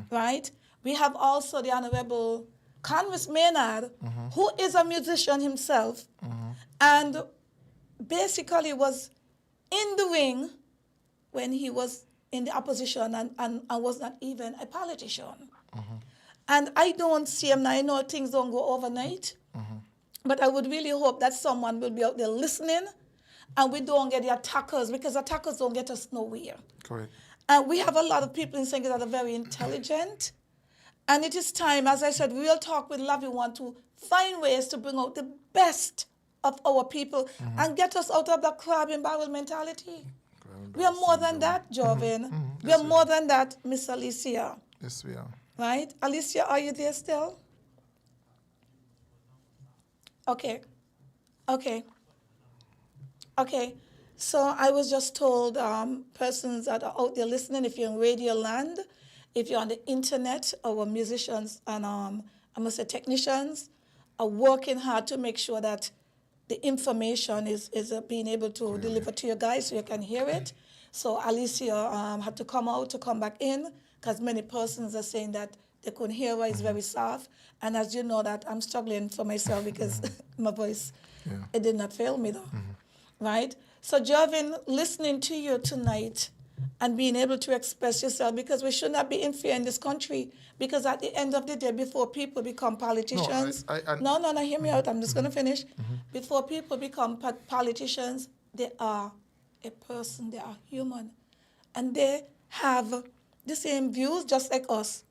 right? We have also the Honorable Congress Maynard, who is a musician himself, and basically was in the ring when he was in the opposition and was not even a politician. And I don't see him now. I know things don't go overnight. But I would really hope that someone will be out there listening, and we don't get the attackers, because attackers don't get us nowhere. Correct. And we have a lot of people in St. Kitts that are very intelligent. And it is time, as I said, Real Talk with Love. We want to find ways to bring out the best of our people and get us out of the crab and barrel mentality. We are more than that, Jovin. We are more than that, Miss Alicia. Yes, we are. Right? Alicia, are you there still? Okay. So I was just told, persons that are out there listening, if you're in Radio Land, if you're on the internet, our musicians and I must say technicians are working hard to make sure that the information is being able to deliver to you guys so you can hear it. So Alicia had to come back in because many persons are saying that they couldn't hear her. It's very soft. And as you know that I'm struggling for myself because my voice, it did not fail me though, right? So Jovin, listening to you tonight and being able to express yourself, because we should not be in fear in this country, because at the end of the day, before people become politicians, no, hear me out, I'm just going to finish. Before people become politicians, they are a person, they are human, and they have the same views just like us.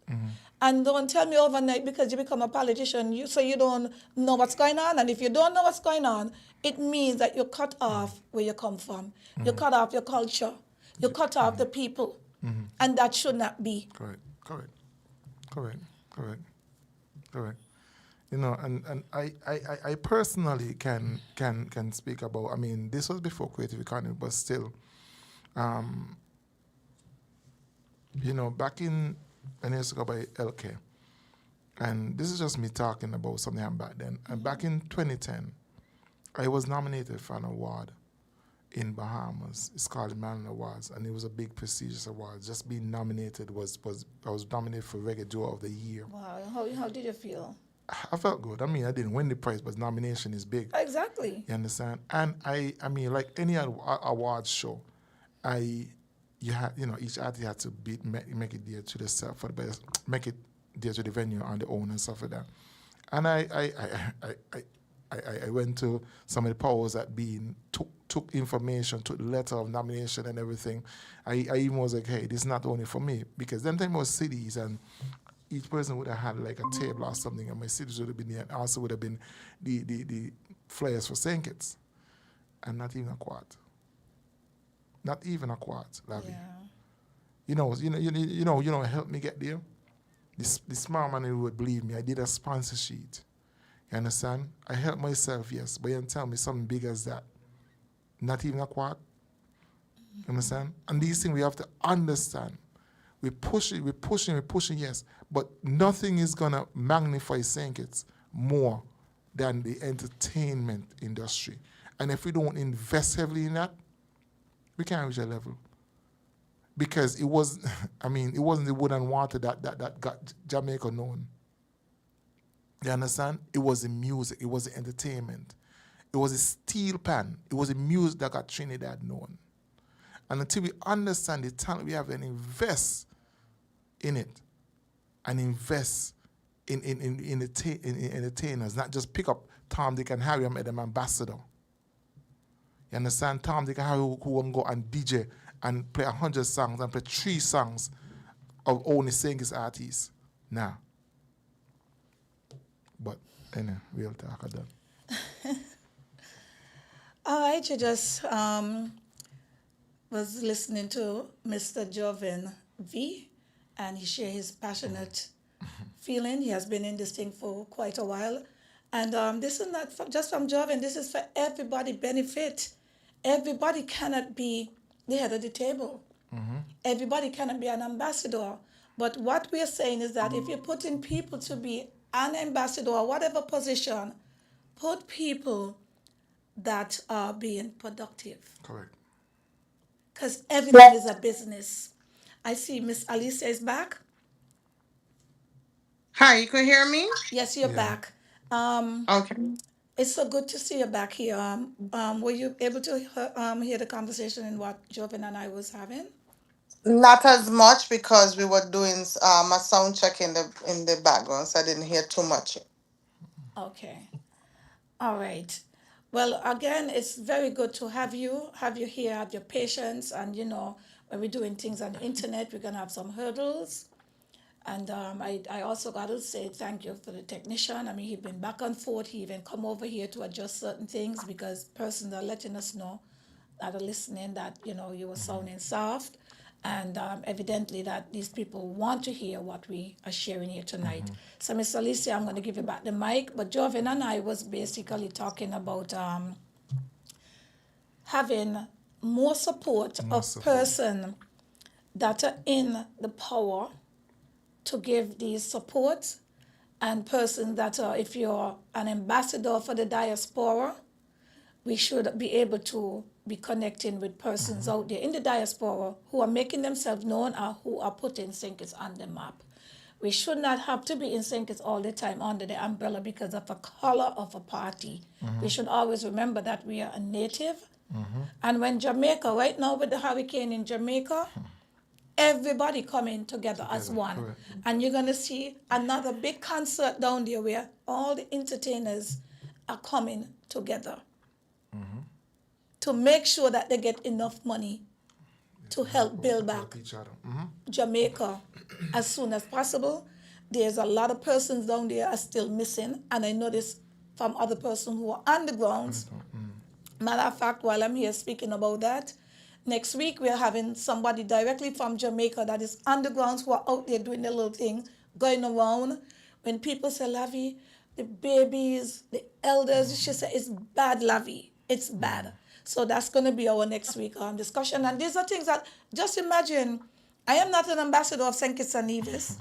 And don't tell me overnight because you become a politician, you don't know what's going on. And if you don't know what's going on, it means that you're cut off where you come from. You cut off your culture. You cut off the people. And that should not be. Correct. You know, and I personally can speak about, I mean, this was before Creative Economy, but still, you know, back in, when I used to go by LK, and this is just me talking about something back then, and back in 2010, I was nominated for an award in Bahamas. It's called the Maryland Awards, and it was a big prestigious award. Just being nominated I was nominated for Reggae Duo of the Year. Wow, how did you feel? I felt good. I mean, I didn't win the prize, but nomination is big. Exactly. You understand? And I mean, like any awards show, each artist had to make it dear to the self for the best, make it dear to the venue and the owner and stuff like that. And I went to some of the powers that took information, took the letter of nomination and everything. I even was like, hey, this is not only for me, because them time was cities and each person would have had like a table or something, and my cities would have been there, and also would have been the flyers for St. Kitts, and not even a quart. Not even a quart, Lavi. Yeah. You know, help me get there. This smart man who would believe me. I did a sponsor sheet. You understand? I helped myself, yes, but you can tell me something big as that. Not even a quart. You understand? And these things we have to understand. We're pushing, yes, but nothing is gonna magnify St. Kitts more than the entertainment industry. And if we don't invest heavily in that, we can't reach a level. Because it wasn't the wood and water that got Jamaica known. You understand? It was the music, it was the entertainment. It was the steel pan. It was the music that got Trinidad known. And until we understand the talent we have and invest in it, and invest in entertainers, not just pick up Tom, Dick, and Harry and make them ambassador. You understand? Tom, Dick, and Harry who won't go and DJ and play 100 songs and play 3 songs of only singers artists. Nah. But anyway, we'll talk about that. All right, you just was listening to Mr. Jovin V, and he shared his passionate feeling. He has been in this thing for quite a while. And this is not just from Jovin, this is for everybody benefit. Everybody cannot be the head of the table. Everybody cannot be an ambassador. But what we are saying is that if you're putting people to be an ambassador or whatever position, put people that are being productive. Correct. Because everything is a business. I see Miss Alicia is back. Hi, you can hear me? Yes, you're back. Okay. It's so good to see you back here. Were you able to hear the conversation and what Joven and I was having? Not as much because we were doing a sound check in the background, so I didn't hear too much. Okay. All right. Well, again, it's very good to have you here, have your patience, and when we're doing things on the internet, we're gonna have some hurdles. And I also got to say thank you for the technician. I mean, he's been back and forth. He even come over here to adjust certain things because persons are letting us know that are listening that, you were sounding soft. And evidently that these people want to hear what we are sharing here tonight. So, Miss Alicia, I'm going to give you back the mic. But Joven and I was basically talking about having more support of person that are in the power to give these support and persons that are, if you're an ambassador for the diaspora, we should be able to be connecting with persons out there in the diaspora who are making themselves known or who are putting St. Kitts on the map. We should not have to be in St. Kitts all the time under the umbrella because of a color of a party. We should always remember that we are a native. And when Jamaica, right now with the hurricane in Jamaica, everybody coming together as one. Correct. And you're going to see another big concert down there where all the entertainers are coming together to make sure that they get enough money to help build back Help each other. Jamaica as soon as possible. There's a lot of persons down there are still missing, and I know this from other persons who are on the grounds. Matter of fact, while I'm here speaking about that, next week we're having somebody directly from Jamaica that is on the grounds who are out there doing their little thing, going around. When people say, Lavi, the babies, the elders, she said, it's bad, Lavi. It's bad. So that's going to be our next week discussion. And these are things that, just imagine, I am not an ambassador of St. Kitts and Nevis,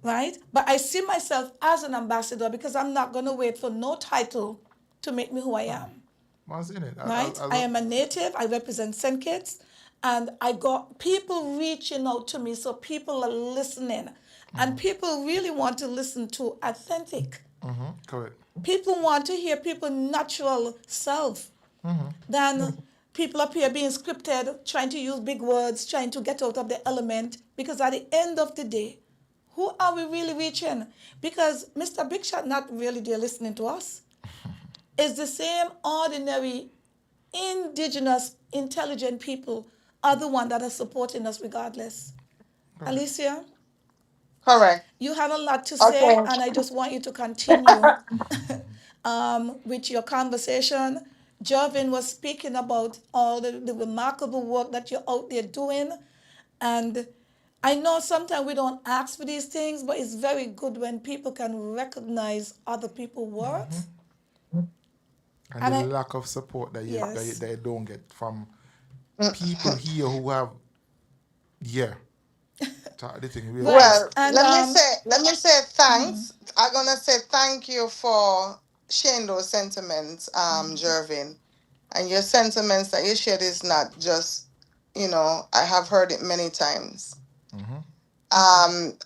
right? But I see myself as an ambassador because I'm not going to wait for no title to make me who I am. What's in it? Right? I am a native. I represent St. Kitts. And I got people reaching out to me, so people are listening. And people really want to listen to authentic. Correct. People want to hear people's natural self than people up here being scripted, trying to use big words, trying to get out of the element. Because at the end of the day, who are we really reaching? Because Mr. Big Shot not really there listening to us. It's the same ordinary, indigenous, intelligent people are the one that are supporting us regardless. Alicia, Correct. you have a lot to say, Okay. and I just want you to continue with your conversation. Jervin was speaking about all the remarkable work that you're out there doing. And I know sometimes we don't ask for these things, but it's very good when people can recognize other people's work. And the lack of support that you, Yes. that you don't get from people here who have, the thing really. Right. Well, And, let me say thanks. I'm gonna say thank you for sharing those sentiments, Jervin. And your sentiments that you shared is not just, I have heard it many times. Am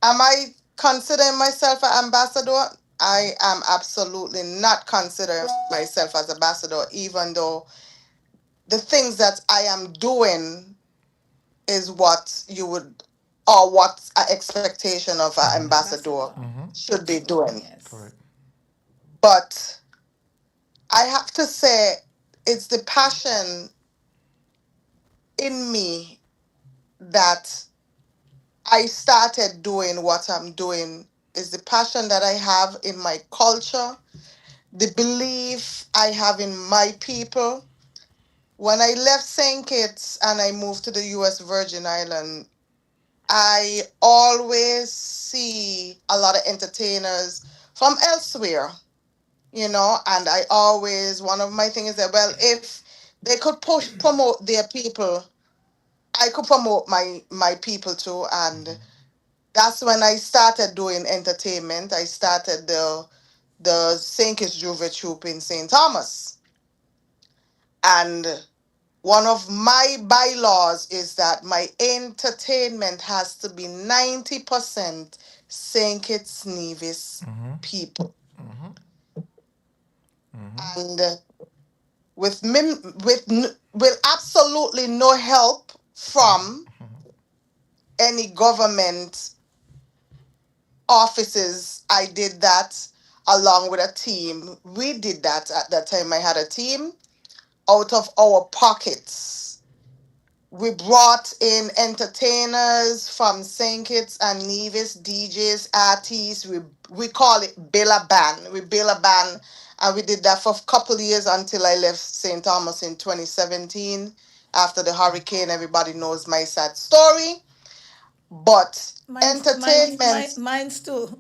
I considering myself an ambassador? I am absolutely not considering myself as ambassador, even though the things that I am doing is what you would, or what an expectation of an ambassador should be doing. yes. Correct. But I have to say, it's the passion in me that I started doing what I'm doing. Is the passion that I have in my culture, the belief I have in my people. When I left St. Kitts and I moved to the U.S. Virgin Islands, I always see a lot of entertainers from elsewhere, and I always, one of my things is that, well, if they could promote their people, I could promote my people too. And that's when I started doing entertainment. I started the St. Kitts Juve Troupe in St. Thomas. And one of my bylaws is that my entertainment has to be 90% St. Kitts Nevis people. And with absolutely no help from any government offices, I did that along with a team. We did that at that time. I had a team out of our pockets. We brought in entertainers from St. Kitts and Nevis, DJs, artists. We call it Bill a Band. We built a band, and we did that for a couple of years until I left St. Thomas in 2017 after the hurricane. Everybody knows my sad story. But entertainment, Mine's too.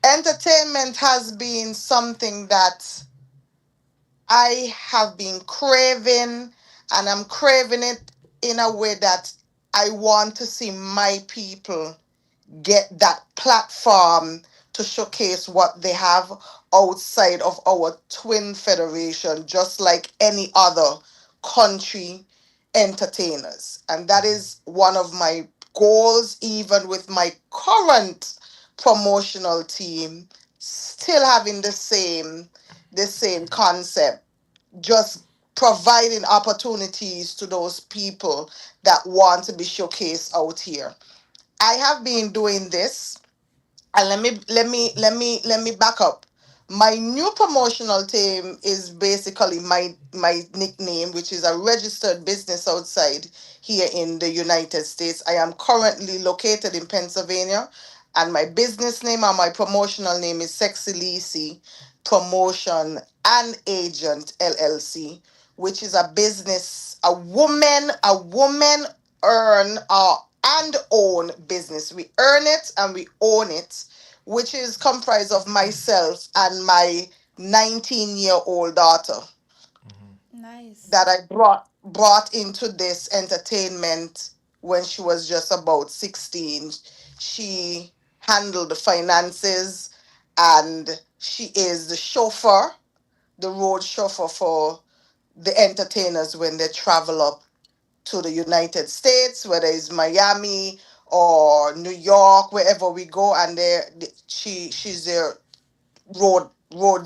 entertainment has been something that I have been craving, and I'm craving it in a way that I want to see my people get that platform to showcase what they have outside of our twin federation, just like any other country entertainers. And that is one of my goals, even with my current promotional team, still having the same concept, just providing opportunities to those people that want to be showcased out here. I have been doing this, and let me back up. My new promotional team is basically my nickname, which is a registered business outside here in the United States. I am currently located in Pennsylvania, and my business name and my promotional name is Sexy Lisi Promotion and Agent LLC, which is a business, a woman earn and own business. We earn it and we own it, which is comprised of myself and my 19-year-old daughter Nice. that I brought into this entertainment when she was just about 16. She handled the finances, and she is the chauffeur, the road chauffeur for the entertainers when they travel up to the United States, whether it's Miami or New York, wherever we go, and she's their road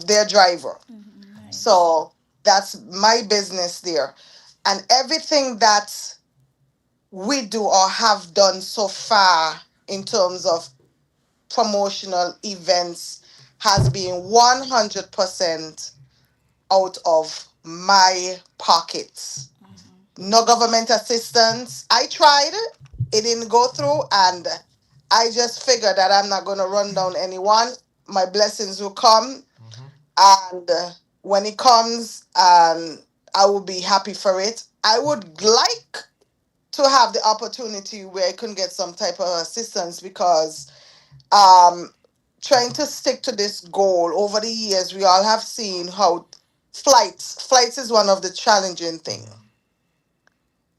their driver. Nice. So that's my business there. And everything that we do or have done so far in terms of promotional events has been 100% out of my pockets. No government assistance. I tried, it didn't go through, and I just figured that I'm not going to run down anyone. My blessings will come, and when it comes, I will be happy for it. I would like to have the opportunity where I can get some type of assistance, because um trying to stick to this goal over the years, we all have seen how flights is one of the challenging things.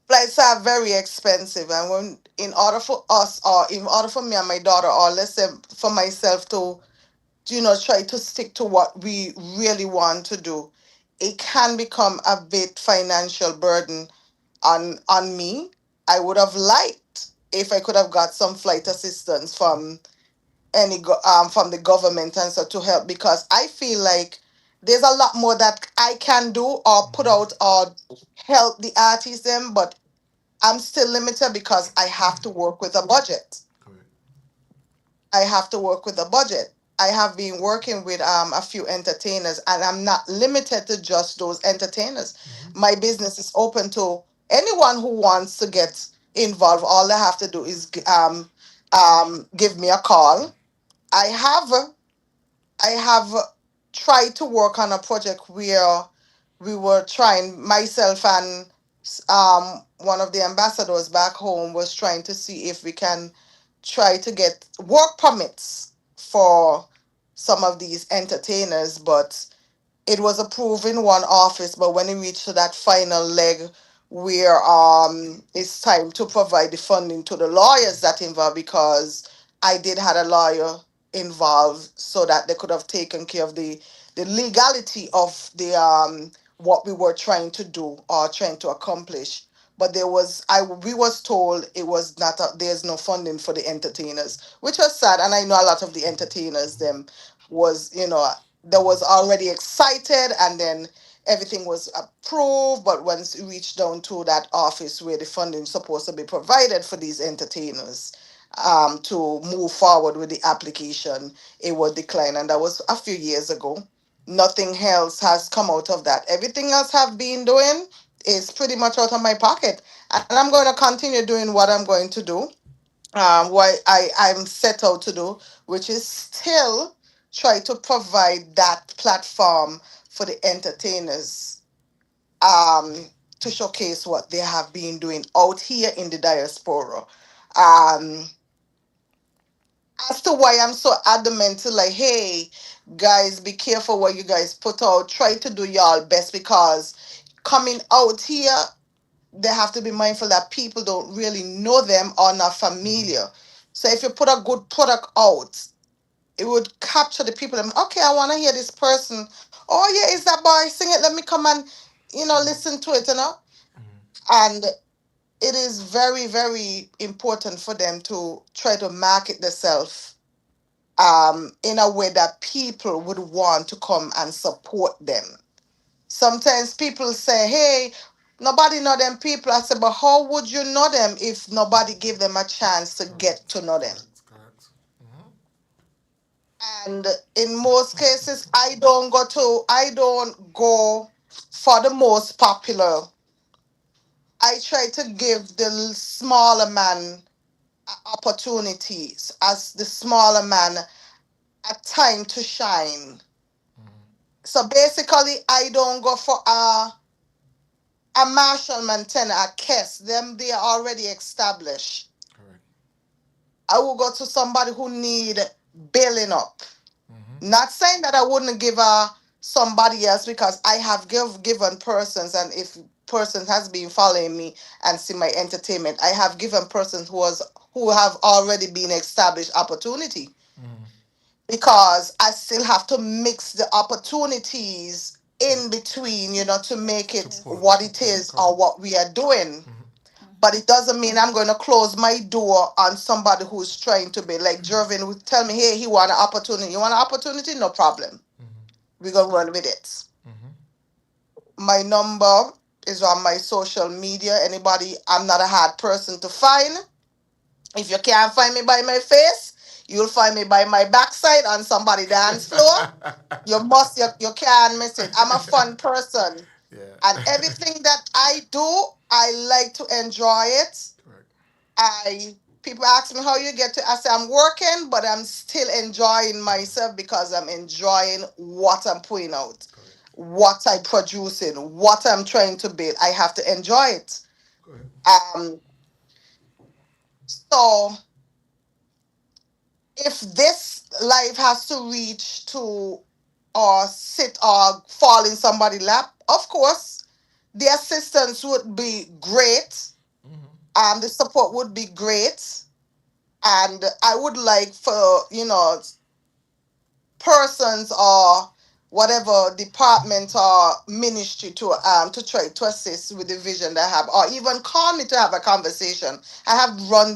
Flights are very expensive, and when in order for us, or in order for me and my daughter, or let's say for myself, to try to stick to what we really want to do, it can become a bit financial burden on me. I would have liked if I could have got some flight assistance from from the government and so to help, because I feel like there's a lot more that I can do or put out or help the artists them, but I'm still limited because I have to work with a budget. I have to work with a budget. I have been working with a few entertainers, and I'm not limited to just those entertainers. My business is open to anyone who wants to get involved. All they have to do is give me a call. I have I have tried to work on a project where we were trying, myself and one of the ambassadors back home was trying to see if we can try to get work permits for some of these entertainers, but it was approved in one office. But when it reached to that final leg where it's time to provide the funding to the lawyers that involved, because I did had a lawyer involved so that they could have taken care of the legality of the what we were trying to do or trying to accomplish. But we was told it was not there's no funding for the entertainers, which was sad. And I know a lot of the entertainers them was, that was already excited, and then everything was approved. But once it reached down to that office where the funding supposed to be provided for these entertainers to move forward with the application, it was declined. And that was a few years ago. Nothing else has come out of that. Everything else have been doing is pretty much out of my pocket. And I'm going to continue doing what I'm going to do, what I'm set out to do, which is still try to provide that platform for the entertainers um, to showcase what they have been doing out here in the diaspora. Um, as to why I'm so adamant to, like, hey, guys, be careful what you guys put out. Try to do y'all best, because coming out here, they have to be mindful that people don't really know them or not familiar. So if you put a good product out, it would capture the people. And, okay, I want to hear this person. Oh yeah, is that boy sing it? Let me come and listen to it. And it is very, very important for them to try to market themselves in a way that people would want to come and support them. Sometimes people say, hey, nobody know them people. I say, but how would you know them if nobody give them a chance to get to know them? Correct. And in most cases, I don't go for the most popular. I try to give the smaller man opportunities, as the smaller man a time to shine. So basically, I don't go for a Marshall Montana, a Kess. Them, they are already established. Correct. I will go to somebody who need building up. Not saying that I wouldn't give somebody else, because I have given persons, and if person has been following me and see my entertainment, I have given persons who have already been established opportunity, because I still have to mix the opportunities in between, to make it what it is or what we are doing. But it doesn't mean I'm going to close my door on somebody who's trying to be like Jervin would tell me, hey, he want an opportunity. You want an opportunity? No problem. We're going to run with it. My number is on my social media. Anybody, I'm not a hard person to find. If you can't find me by my face, you'll find me by my backside on somebody dance floor. You can't miss it. I'm a fun person. Yeah. And everything that I do, I like to enjoy it. Correct. People ask me how you get to, I say I'm working, but I'm still enjoying myself, because I'm enjoying what I'm putting out, what I'm producing, what I'm trying to build. I have to enjoy it. Correct. So if this life has to reach to or sit or fall in somebody's lap, of course, the assistance would be great. The support would be great. And I would like for, persons or whatever department or ministry to try to assist with the vision that I have, or even call me to have a conversation. I have run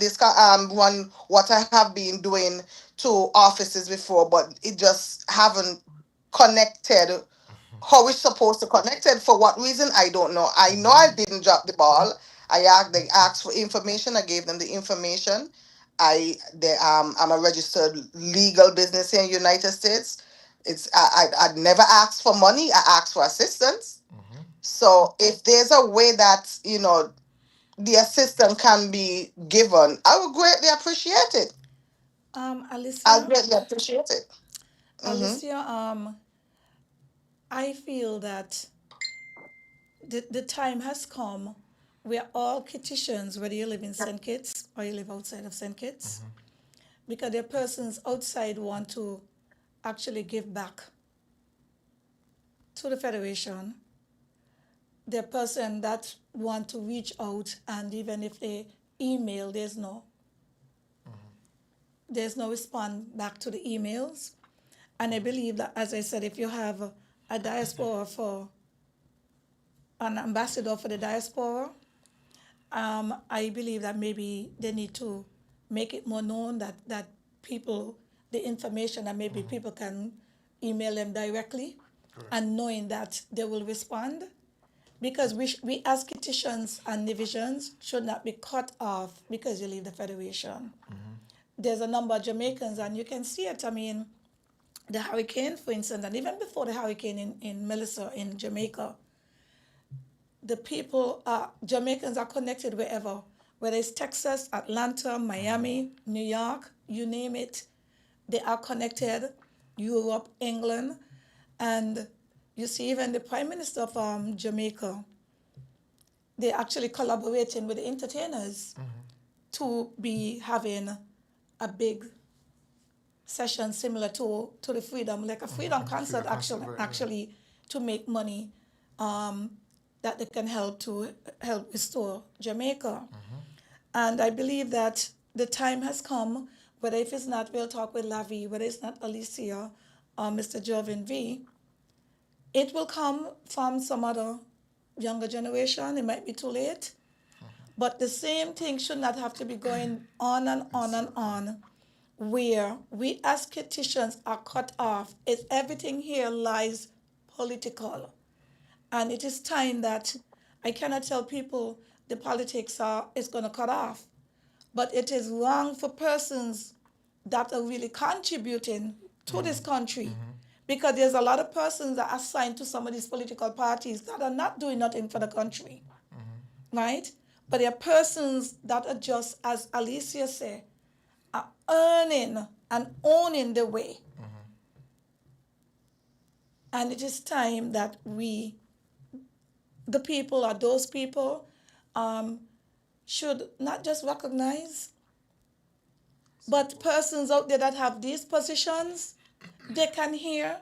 what I have been doing to offices before, but it just haven't connected how it's supposed to connect it. For what reason, I don't know. I know I didn't drop the ball. They asked for information. I gave them the information. I'm a registered legal business here in the United States. I'd never asked for money. I asked for assistance. So if there's a way that the assistance can be given, I would greatly appreciate it. Alicia. I'll greatly appreciate it. Alicia, I feel that the time has come where all Kittitians, whether you live in St. Kitts or you live outside of St. Kitts, because there are persons outside want to actually give back to the Federation. There are persons that want to reach out, and even if they email, there's no response back to the emails. And I believe that, as I said, if you have a diaspora for an ambassador for the diaspora, I believe that maybe they need to make it more known that people, the information, that maybe people can email them directly, and knowing that they will respond. Because we as Kittitians and divisions should not be cut off because you leave the Federation. There's a number of Jamaicans, and you can see it. I mean, the hurricane, for instance, and even before the hurricane in Melissa, in Jamaica, the people, Jamaicans are connected wherever, whether it's Texas, Atlanta, Miami, New York, you name it, they are connected, Europe, England, and you see even the Prime Minister of Jamaica, they're actually collaborating with the entertainers to be having a big session similar to the Freedom, like a Freedom concert, actually to make money that they can help restore Jamaica. And I believe that the time has come, whether if it's not Real Talk with Lavi, whether it's not Alicia or Mr. Joven V, it will come from some other younger generation. It might be too late. But the same thing should not have to be going on and on and on, where we as Kittians are cut off. Everything here lies political. And it is time that I cannot tell people the politics is going to cut off. But it is wrong for persons that are really contributing to this country. Because there's a lot of persons that are assigned to some of these political parties that are not doing nothing for the country. Right? But there are persons that are just, as Alicia said, are earning and owning the way. And it is time that we, the people or those people, should not just recognize, but persons out there that have these positions, they can hear.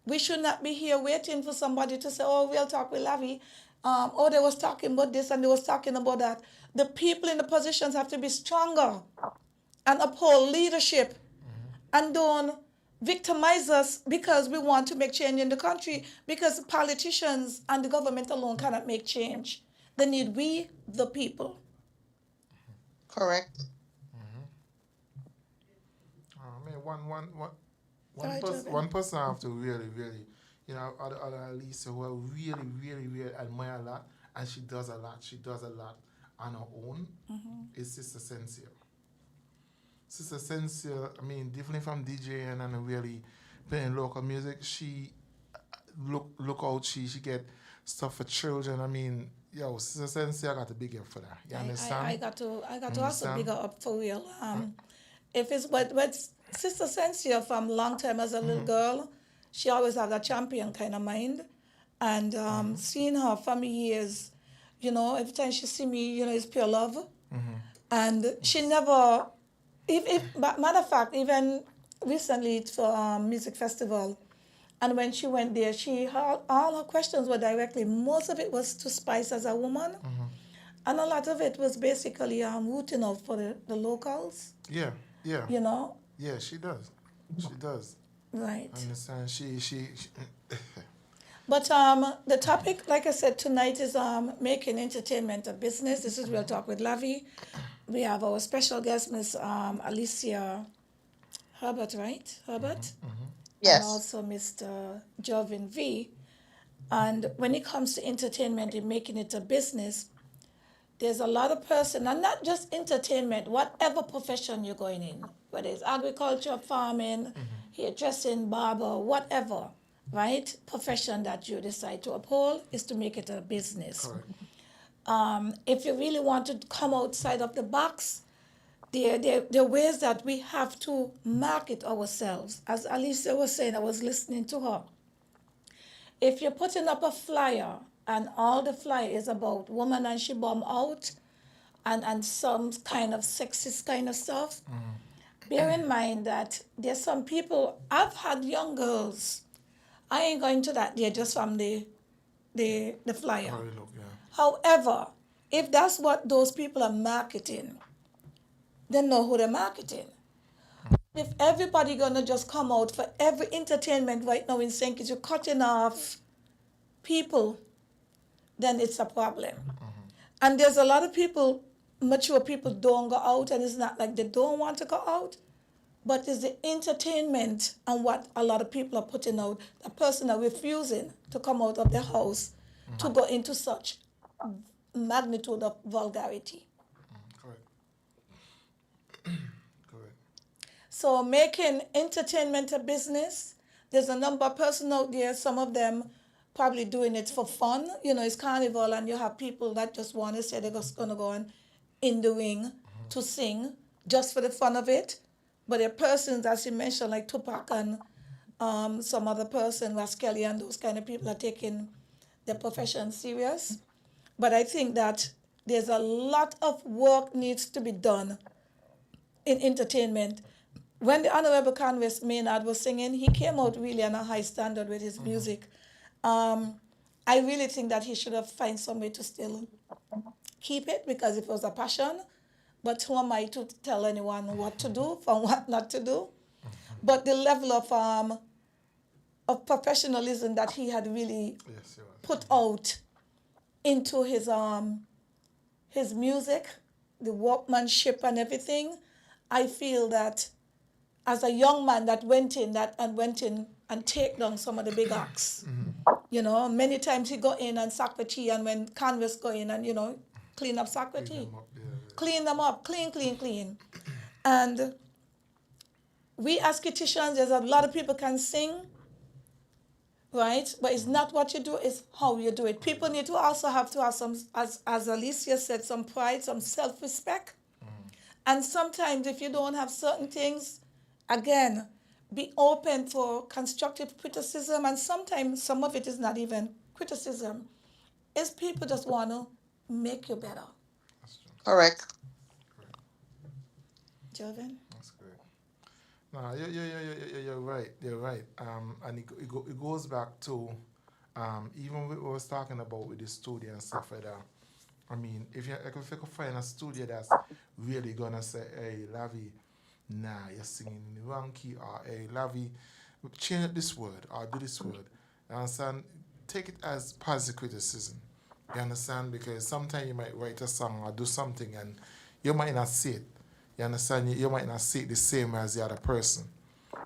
We should not be here waiting for somebody to say, oh, we'll talk with Lavi. Oh, they was talking about this and they was talking about that. The people in the positions have to be stronger and uphold leadership and don't victimize us because we want to make change in the country, because politicians and the government alone cannot make change. They need we, the people. Correct. I mean, one person I have to really, you know, other Lisa who I really admire a lot, and she does a lot on her own, is Sister Sensia. Sister Sensia, I mean, differently from DJing and really playing local music, she look out, she get stuff for children. I mean, yo, Sister Sensia, I got to big up for that. You understand? I got to also big her up for real. If it's what Sister Sensia from long time as a little girl, she always had a champion kind of mind. And seeing her from years, you know, every time she see me, you know, it's pure love. And she never, matter of fact, even recently for a music festival, and when she went there, all her questions were directly, most of it was to Spice as a woman. And a lot of it was basically rooting out for the locals. Yeah. You know? Yeah, she does. Right. I understand. She But the topic, like I said, tonight is making entertainment a business. This is Real Talk with Lavi. We have our special guest, Miss Alicia Herbert, right? Herbert? Yes. And also Mr. Joven V. And when it comes to entertainment and making it a business, there's a lot of person, and not just entertainment, whatever profession you're going in, whether it's agriculture, farming, hairdressing, barber, whatever, right? Profession that you decide to uphold is to make it a business. correct. If you really want to come outside of the box, there are ways that we have to market ourselves. As Alicia was saying, I was listening to her. If you're putting up a flyer and all the flyer is about woman and she bomb out and some kind of sexist kind of stuff, bear in mind that there's some people, I've had young girls, I ain't going to that there just from the flyer. How you look, yeah. However, if that's what those people are marketing, they know who they're marketing. If everybody gonna just come out for every entertainment right now in St. Kitts, you're cutting off people, then it's a problem. And there's a lot of people, mature people don't go out, and it's not like they don't want to go out, but it's the entertainment and what a lot of people are putting out. The person are refusing to come out of their house to go into such magnitude of vulgarity. Correct. Correct. So making entertainment a business, there's a number of persons out there, some of them probably doing it for fun. You know, it's carnival and you have people that just want to say they're just going to go on in the ring to sing just for the fun of it. But there are persons, as you mentioned, like Tupac and some other person, Raskelly and those kind of people are taking their profession serious. But I think that there's a lot of work needs to be done in entertainment. When the Honorable Congress Maynard was singing, he came out really on a high standard with his music. And I really think that he should have find some way to still keep it because it was a passion. But who am I to tell anyone what to do from what not to do? But the level of professionalism that he had really Yes, you are. put out into his music, the workmanship and everything, I feel that as a young man that went in and take down some of the big acts. You know, many times he go in and sack the tea, and when Canvas go in and, clean up sack the tea. Clean them up, clean, clean, clean. And we as kitchens, there's a lot of people can sing, right? But it's not what you do, it's how you do it. People need to also have some, as Alicia said, some pride, some self-respect. And sometimes if you don't have certain things, again, be open for constructive criticism. And sometimes some of it is not even criticism. It's people just want to make you better. Correct. Joven? That's great. No, you're right. You're right. And it goes back to even what we was talking about with the studio and stuff like that. I mean, if you could find a studio that's really gonna say, "Hey, Lavi, nah, you're singing in the wrong key," or "Hey, Lavi, change this word or do this word," you understand? Take it as positive criticism. You understand? Because sometimes you might write a song or do something and you might not see it. You understand? You might not see it the same as the other person.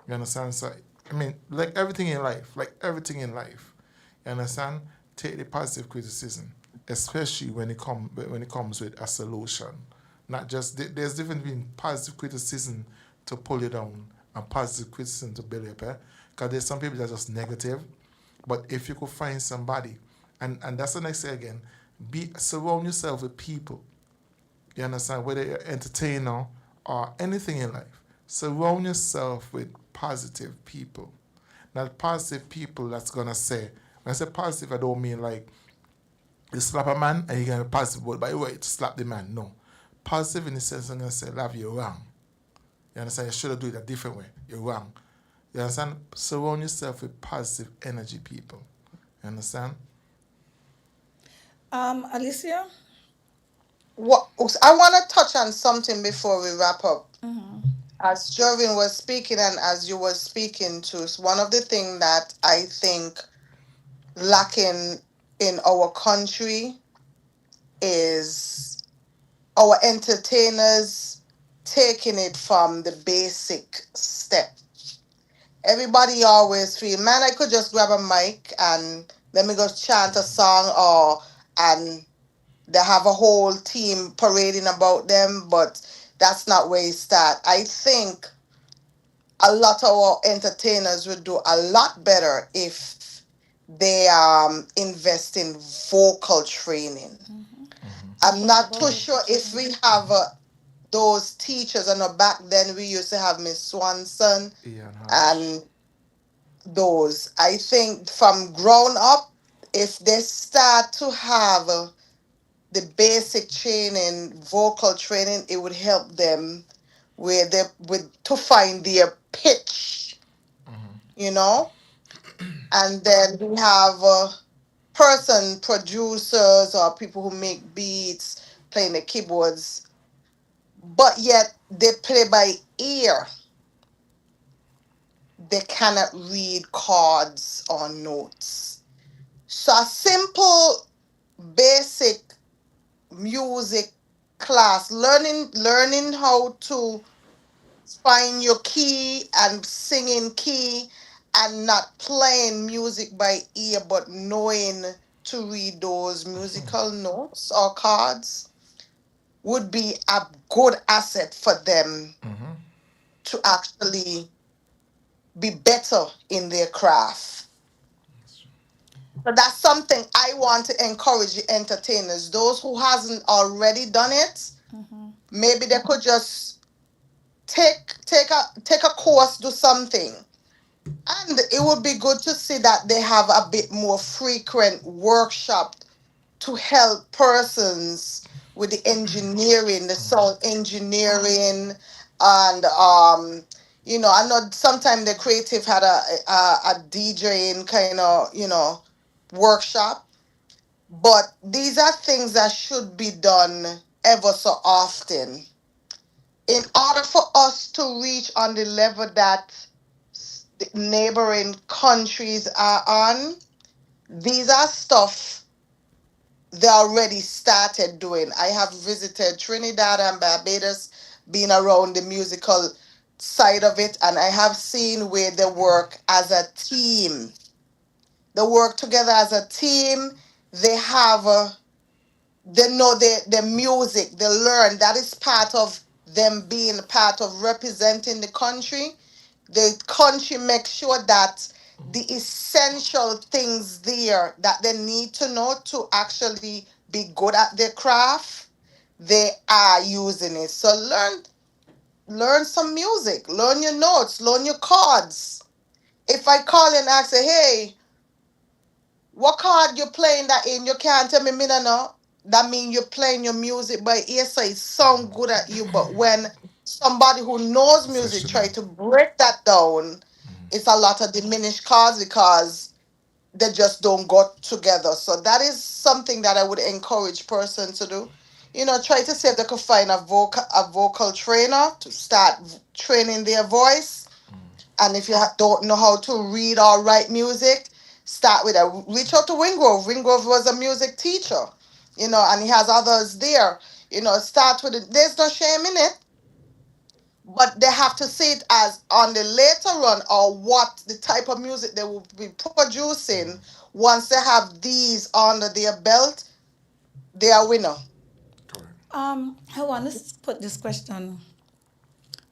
You understand? So, I mean, like everything in life, you understand? Take the positive criticism, especially when it comes with a solution. Not just there's difference between positive criticism to pull you down and positive criticism to build you up. Because there's some people that are just negative, but if you could find somebody, and that's the next thing again, surround yourself with people. You understand? Whether you're an entertainer or anything in life, surround yourself with positive people. Not positive people that's gonna say. When I say positive, I don't mean like you slap a man and you're gonna be positive, but by the way, to slap the man. No. Positive in the sense I'm gonna say, "Love, you're wrong." You understand? You should have done it a different way. You're wrong. You understand? Surround yourself with positive energy people. You understand? Alicia? What I want to touch on something before we wrap up. As Jovin was speaking and as you were speaking to, one of the things that I think lacking in our country is our entertainers taking it from the basic step. Everybody always feel, man, I could just grab a mic and let me go chant a song, and they have a whole team parading about them, but that's not where it start. I think a lot of our entertainers would do a lot better if they invest in vocal training. I'm not too sure if we have those teachers. I know back then we used to have Miss Swanson and those. I think from grown up, if they start to have the basic training, vocal training, it would help them to find their pitch, you know. And then we have producers or people who make beats, playing the keyboards, but yet they play by ear. They cannot read chords or notes. So a simple, basic music class, learning how to find your key and sing in key and not playing music by ear but knowing to read those musical notes or cards would be a good asset for them to actually be better in their craft. So that's something I want to encourage the entertainers. Those who hasn't already done it, maybe they could just take a course, do something. And it would be good to see that they have a bit more frequent workshop to help persons with the engineering, the sound engineering, and I know sometimes the creative had a DJing kind of workshop. But these are things that should be done ever so often. In order for us to reach on the level that the neighboring countries are on, these are stuff they already started doing. I have visited Trinidad and Barbados, been around the musical side of it, and I have seen where they work as a team. They work together as a team. They have they know the music, they learn. That is part of them being part of representing the country. The country makes sure that the essential things there that they need to know to actually be good at their craft, they are using it. So learn some music, learn your notes, learn your chords. If I call and ask, say, hey, what chord you playing that in? You can't tell me no no. That mean you're playing your music by ear, so it sound good at you. But when somebody who knows music try Professional. to break that down, it's a lot of diminished chords because they just don't go together. So that is something that I would encourage person to do. You know, try to see if they could find a vocal trainer to start training their voice. And if you don't know how to read or write music, start with reach out to Wingrove. Wingrove was a music teacher, and he has others there. Start with it. There's no shame in it, but they have to see it as on the later run or what the type of music they will be producing once they have these under their belt. They are winner. Correct. I want to put this question,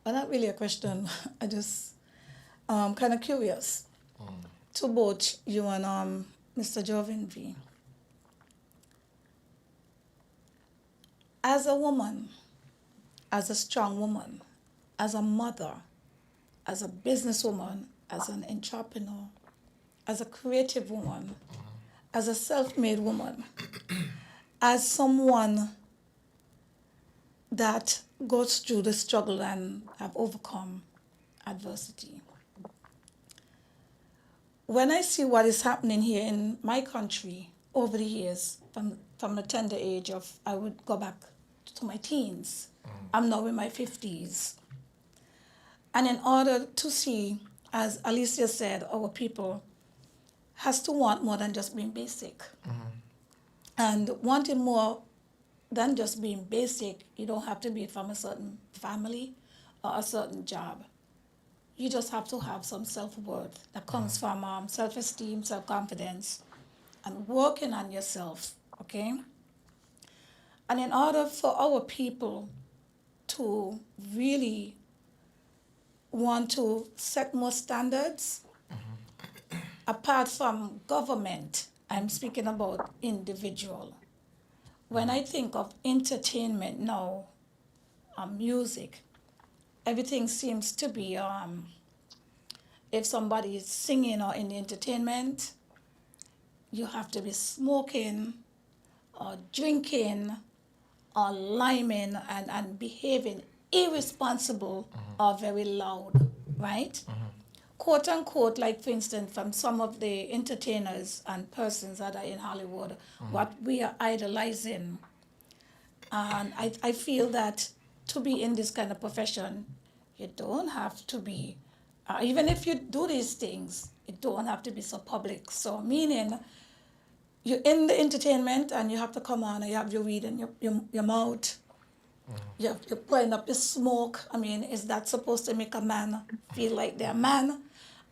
well, not really a question. I just kind of curious to both you and Mr. Jovin V. As a woman, as a strong woman, as a mother, as a businesswoman, as an entrepreneur, as a creative woman, as a self-made woman, as someone that goes through the struggle and have overcome adversity. When I see what is happening here in my country over the years, from the tender age of, I would go back to my teens. I'm now in my 50s. And in order to see, as Alicia said, our people has to want more than just being basic. And wanting more than just being basic, you don't have to be from a certain family or a certain job. You just have to have some self-worth that comes from self-esteem, self-confidence, and working on yourself, okay? And in order for our people to really want to set more standards, apart from government, I'm speaking about individual. When I think of entertainment now, music, everything seems to be, if somebody is singing or in the entertainment, you have to be smoking or drinking or liming and behaving irresponsible or very loud, right? Quote unquote, like for instance, from some of the entertainers and persons that are in Hollywood, what we are idolizing. And I feel that to be in this kind of profession, you don't have to be, even if you do these things, it don't have to be so public. So meaning, you're in the entertainment and you have to come on and you have your weed in your mouth. You're putting up your smoke. I mean, is that supposed to make a man feel like they're a man?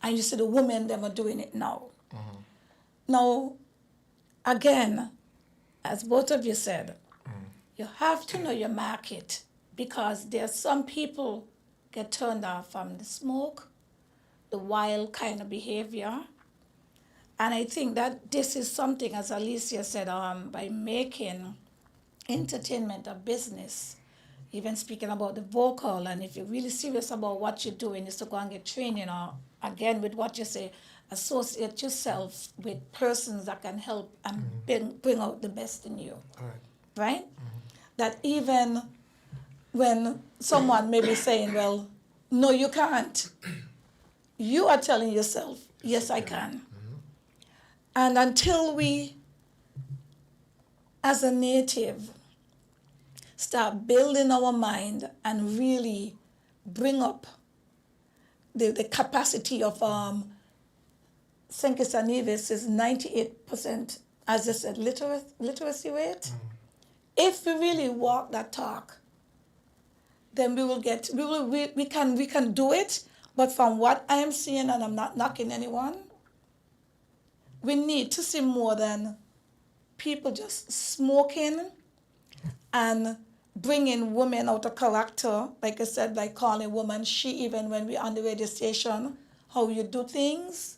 And you see the women, them are doing it now. Now, again, as both of you said, you have to know your market because there's some people get turned off from the smoke, the wild kind of behavior. And I think that this is something, as Alicia said, by making entertainment a business, even speaking about the vocal, and if you're really serious about what you're doing, is to go and get training, or again with what you say, associate yourself with persons that can help and bring out the best in you, All right. right? That even when someone may be saying, well, no, you can't, you are telling yourself, yes, I can. And until we as a native, start building our mind and really bring up the capacity of St. Kitts and Nevis is 98%, as I said, literacy rate. If we really walk that talk, then we can do it. But from what I am seeing, and I'm not knocking anyone, we need to see more than people just smoking and bringing women out of character, like I said, by calling women she, even when we're on the radio station, how you do things.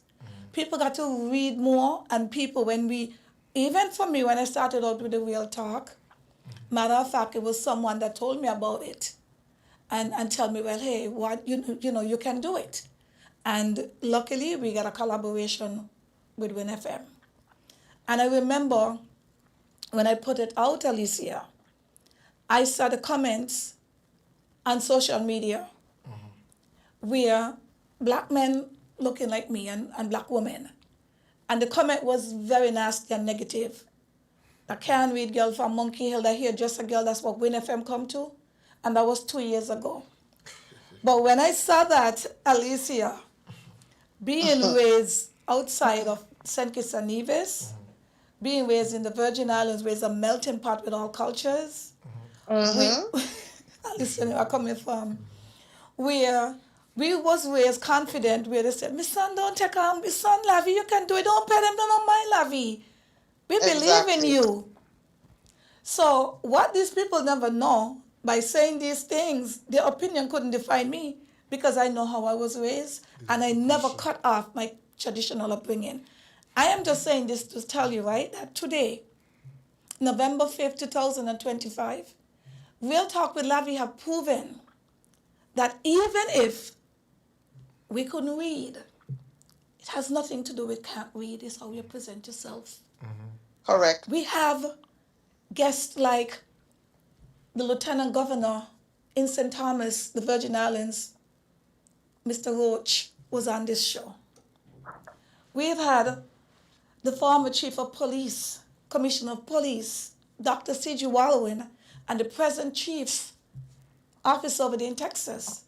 People got to read more, and people, even for me, when I started out with the real talk, matter of fact, it was someone that told me about it and tell me, well, hey, what you can do it. And luckily, we got a collaboration with WinFM. And I remember when I put it out, Alicia, I saw the comments on social media where black men looking like me and black women. And the comment was very nasty and negative. I can't read girl from Monkey Hill, that here just a girl, that's what WinFM come to. And that was 2 years ago. But when I saw that, Alicia, being raised outside of St. Kitts and Nevis, being raised in the Virgin Islands, raised a melting pot with all cultures, Alicia, where I'm coming from, where we was raised confident, where they said, my son, don't take on, my son, Lavi, you can do it, don't pay them, don't mind, Lavi. We believe in you. So what these people never know, by saying these things, their opinion couldn't define me, because I know how I was raised, and I never cut off my traditional upbringing. I am just saying this to tell you, right, that today, November 5th, 2025, Real Talk with Lavi have proven that even if we couldn't read, it has nothing to do with can't read, it's how you present yourself. Correct. We have guests like the Lieutenant Governor in St. Thomas, the Virgin Islands, Mr. Roach, was on this show. We've had the former Chief of Police, Commissioner of Police, Dr. C.G. Wallowin, and the present Chief's office over there in Texas,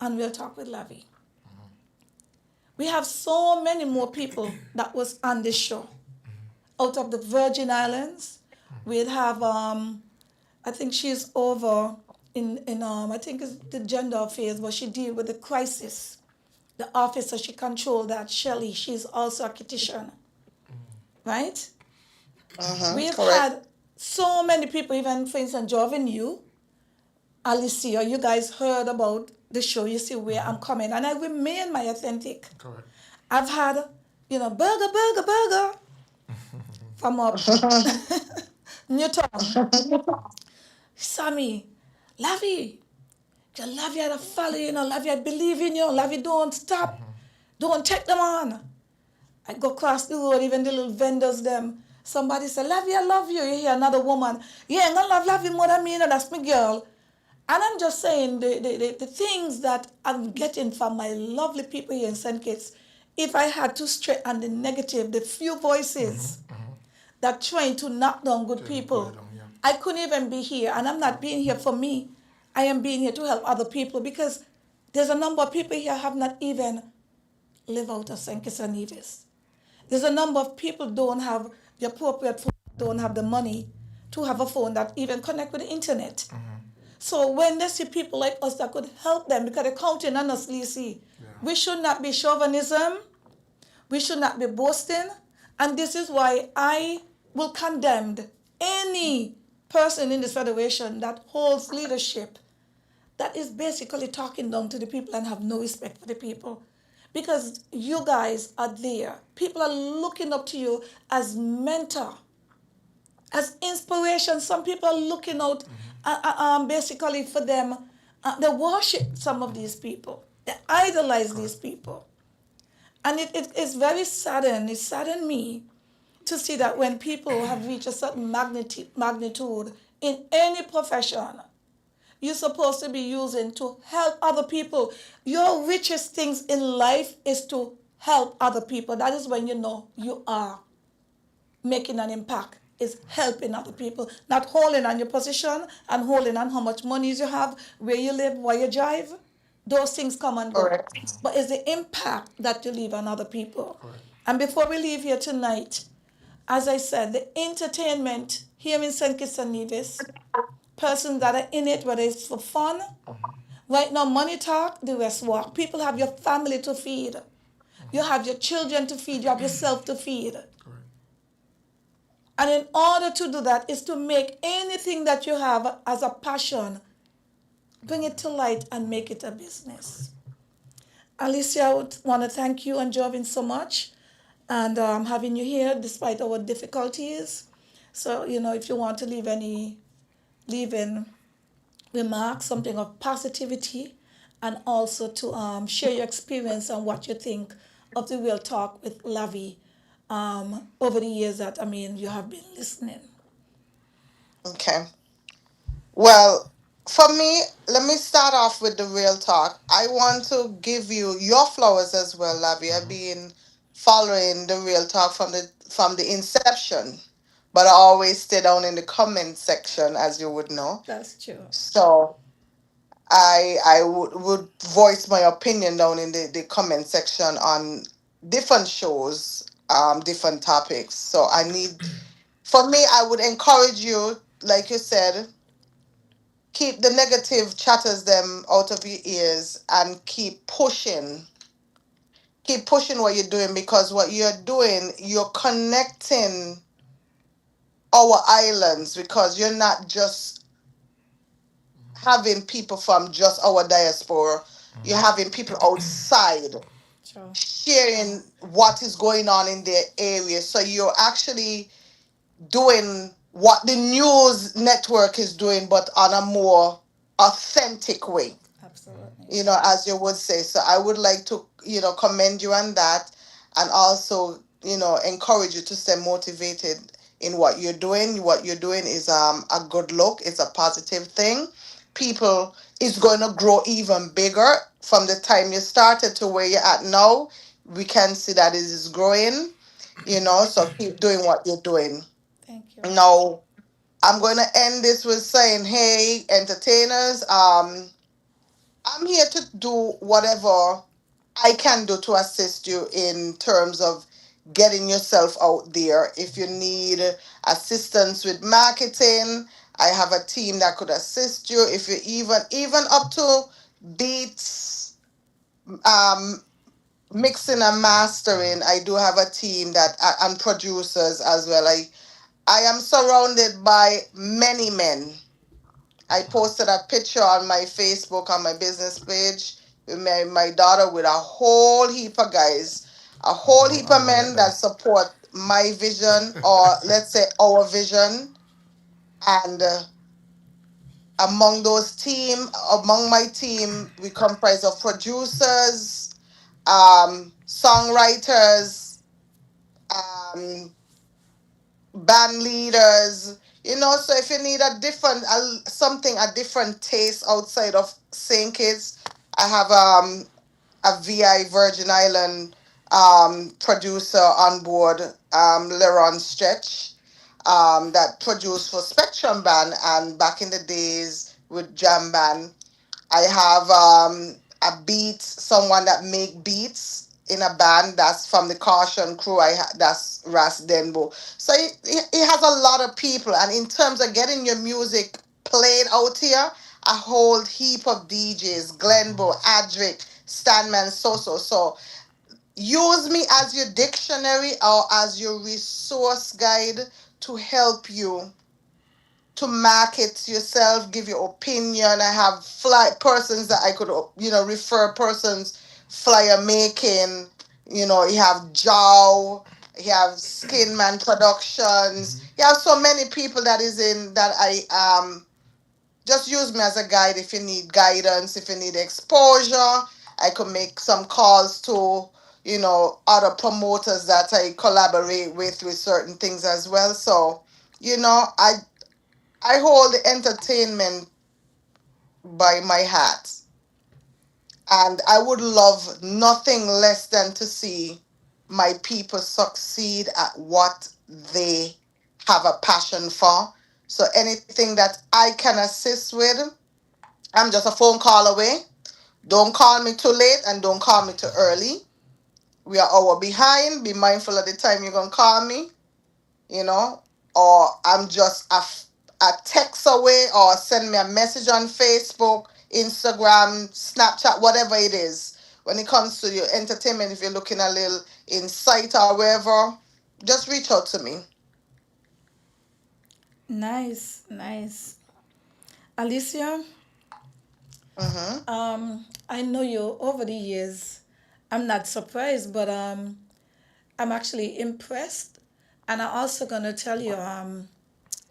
and We'll Talk with Lavi. We have so many more people that was on this show. Out of the Virgin Islands, we'd have, I think she's over in I think it's the gender affairs, but she deal with the crisis. The officer, she controlled that, Shelley, she's also a Kittitian, right? We've had so many people, even for instance, Joven, you, Alicia, you guys heard about the show, you see where I'm coming, and I remain my authentic. Correct. I've had, burger, from up Newton. Sammy, Lavi, Lavi, I follow you, Lavi, I believe in you, Lavi, don't stop, don't take them on. I go across the road, even the little vendors, them. Somebody say, Lavi, I love you. You hear another woman, yeah, I'm gonna love Lavi more than me, that's my girl. And I'm just saying the things that I'm getting from my lovely people here in St. Kitts, if I had to straight on the negative, the few voices that trying to knock down good people, I couldn't even be here. And I'm not being here for me. I am being here to help other people, because there's a number of people here have not even lived out of St. Kitts and Nevis. There's a number of people don't have the appropriate phone, don't have the money to have a phone that even connect with the internet. So when they see people like us that could help them, because they're counting on us, Lisi, we should not be chauvinism, we should not be boasting, and this is why I will condemn any person in this federation that holds leadership that is basically talking down to the people and have no respect for the people. Because you guys are there. People are looking up to you as mentor, as inspiration. Some people are looking out basically for them. They worship some of these people. They idolize these people. And it's very saddening. It saddened me to see that when people have reached a certain magnitude in any profession, you're supposed to be using to help other people. Your richest things in life is to help other people. That is when you know you are making an impact is helping other people, not holding on your position and holding on how much money you have, where you live, where you drive. Those things come and go. Correct. But it's the impact that you leave on other people. And before we leave here tonight, as I said, the entertainment here in St. Kitts and Nevis, persons that are in it, whether it's for fun, right now money talk, the rest walk. People have your family to feed. You have your children to feed. You have yourself to feed. And in order to do that is to make anything that you have as a passion, bring it to light and make it a business. Alicia, I would want to thank you and Jovin so much, and having you here despite our difficulties. So, if you want to leave in remarks, something of positivity, and also to share your experience and what you think of the Real Talk with Lavi over the years that, you have been listening. Okay. Well, for me, let me start off with the real talk. I want to give you your flowers as well, Lavi. I've been following the real talk from the inception, but I always stay down in the comment section, as you would know. That's true. So I would voice my opinion down in the comment section on different shows, different topics. So for me, I would encourage you, like you said, keep the negative chatters them out of your ears and keep pushing what you're doing, because what you're doing, you're connecting our islands, because you're not just having people from just our diaspora, you're having people outside True. sharing what is going on in their area. So you're actually doing what the news network is doing, but on a more authentic way, Absolutely. as you would say. So I would like to, commend you on that, and also, encourage you to stay motivated in what you're doing. What you're doing is a good look. It's a positive thing. People is going to grow even bigger from the time you started to where you're at now. We can see that it is growing, so keep doing what you're doing. Thank you. Now, I'm going to end this with saying, hey, entertainers, I'm here to do whatever I can do to assist you in terms of getting yourself out there. If you need assistance with marketing, I have a team that could assist you. If you even up to beats, um, mixing and mastering, I do have a team that and producers as well. I am surrounded by many men. I posted a picture on my Facebook, on my business page, with my daughter, with a whole heap of guys, a whole heap I of know men that that now. support my vision, or let's say our vision. And among my team, we comprise of producers, songwriters, um, band leaders, so if you need a different taste outside of St. Kitts, I have a VI Virgin Island producer on board, Leron Stretch, that produced for Spectrum Band, and back in the days with Jam Band. I have someone that make beats in a band that's from the Caution crew. That's Ras Denbo. So it has a lot of people. And in terms of getting your music played out here, a whole heap of DJs, Glenbo, Adric, Stanman, So. Use me as your dictionary or as your resource guide to help you to market yourself, give your opinion. I have persons that I could, refer persons, flyer making. You have Jow, you have Skinman Productions. You have so many people that is in that I just use me as a guide if you need guidance, if you need exposure. I could make some calls to, other promoters that I collaborate with certain things as well. So, I hold the entertainment by my hat, and I would love nothing less than to see my people succeed at what they have a passion for. So anything that I can assist with, I'm just a phone call away. Don't call me too late and don't call me too early. We are hour behind. Be mindful of the time you're going to call me, you know, or I'm just a text away, or send me a message on Facebook, Instagram, Snapchat, whatever it is. When it comes to your entertainment, if you're looking a little insight or wherever, just reach out to me. Nice, nice. Alicia, I know you over the years. I'm not surprised, but I'm actually impressed. And I'm also gonna tell you,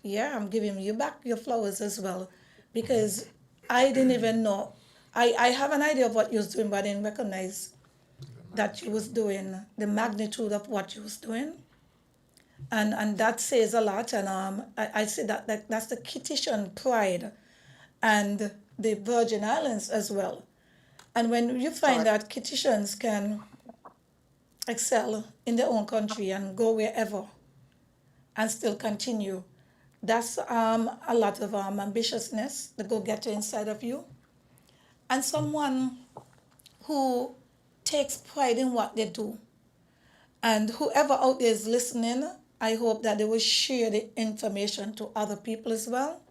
yeah, I'm giving you back your flowers as well, because I didn't even know. I have an idea of what you was doing, but I didn't recognize that you was doing the magnitude of what you was doing. And that says a lot. And I see that's the Kittitian pride and the Virgin Islands as well. And when you find Correct. that Kittitians can excel in their own country and go wherever and still continue, that's a lot of ambitiousness, the go-getter inside of you, and someone who takes pride in what they do. And whoever out there is listening, I hope that they will share the information to other people as well,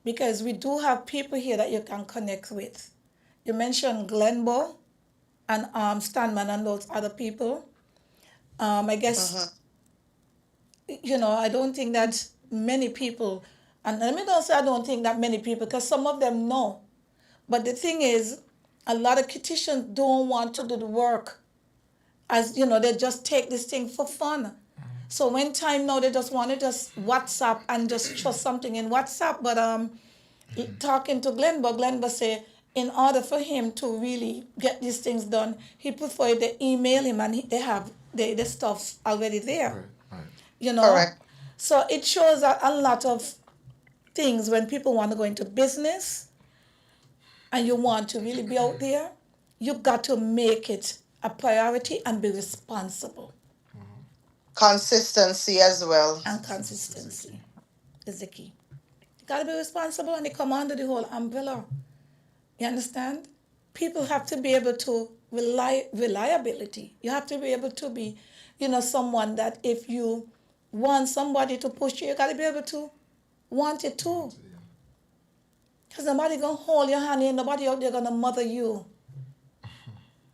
because we do have people here that you can connect with. You mentioned Glenbow and Stanman and those other people. I guess, I don't think that many people, and let me not say I don't think that many people, because some of them know. But the thing is, a lot of Kittitians don't want to do the work, as they just take this thing for fun. So when time now, they just want to just WhatsApp and just trust something in WhatsApp. But talking to Glenbow say in order for him to really get these things done, he prefer they email him and they have the stuff already there. Right. You know, Correct. so it shows a lot of things when people want to go into business and you want to really be out there, you got to make it a priority and be responsible. Consistency as well. And consistency is the key. You got to be responsible and they come under the whole umbrella. You understand? People have to be able to reliability. You have to be able to be, someone that if you want somebody to push you, you got to be able to want it too. Because nobody going to hold your hand and nobody out there going to mother you.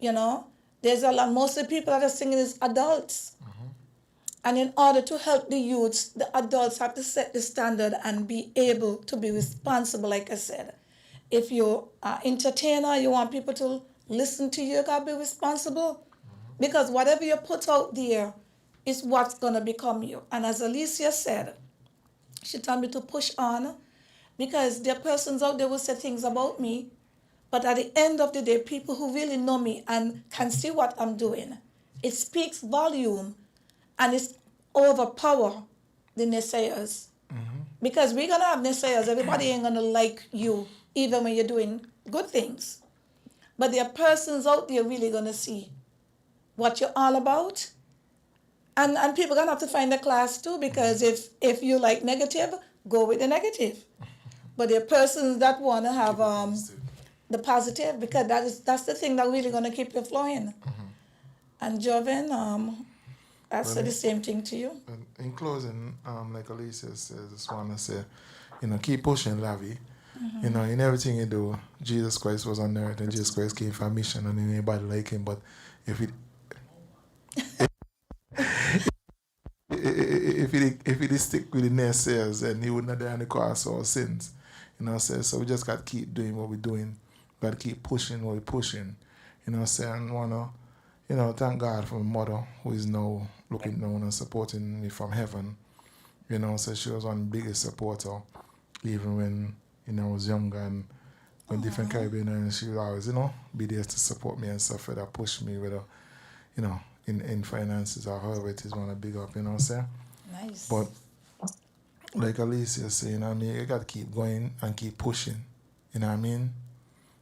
There's a lot, most of the people that are singing is adults. And in order to help the youths, the adults have to set the standard and be able to be responsible, like I said. If you're an entertainer, you want people to listen to you, you got to be responsible. Because whatever you put out there is what's going to become you. And as Alicia said, she told me to push on, because there are persons out there who say things about me, but at the end of the day, people who really know me and can see what I'm doing, it speaks volume and it's overpower the naysayers. Because we're going to have naysayers. Everybody ain't going to like you, even when you're doing good things. But there are persons out there really going to see what you're all about. And people are going to have to find a class too, because if you like negative, go with the negative. But there are persons that want to have the positive, because that's the thing that really going to keep you flowing. And Joven, I say the same thing to you. In closing, like Alicia says, I just want to say, keep pushing, Lavi. In everything you do, Jesus Christ was on earth and Jesus Christ came for a mission, and anybody like him. But if he did stick with the naysayers, then he wouldn't have done the cross for our sins. So we just got to keep doing what we're doing. Got to keep pushing what we're pushing. And want to, thank God for my mother, who is now looking down and supporting me from heaven. So she was one of the biggest supporter, even when, I was younger and when different Caribbean, and she would always, be there to support me and stuff, that push me, whether, in finances or however it is, want to big up, Nice. But like Alicia saying, you got to keep going and keep pushing. You know what I mean?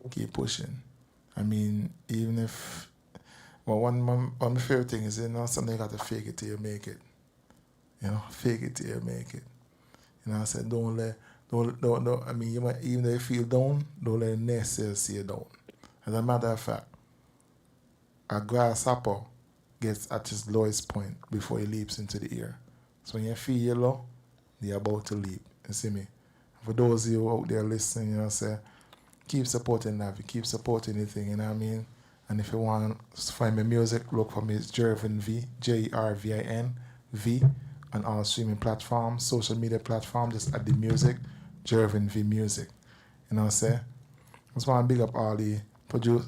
Keep pushing. Even if, one of my favorite things is, something you got to fake it till you make it. fake it till you make it. I said, don't. I mean, you might, even though you feel down, don't let naysayers see you down. As a matter of fact, a grasshopper gets at its lowest point before he leaps into the air. So when you feel you're low, you're about to leap. You see me? For those of you out there listening, say, keep supporting Lavi, keep supporting anything, you know what I mean? And if you want to find my music, look for me, it's Jervin V, Jervin V, on all streaming platforms, social media platforms, just add the music, Jervin V Music. You know what I'm saying? I just want to big up all the producers.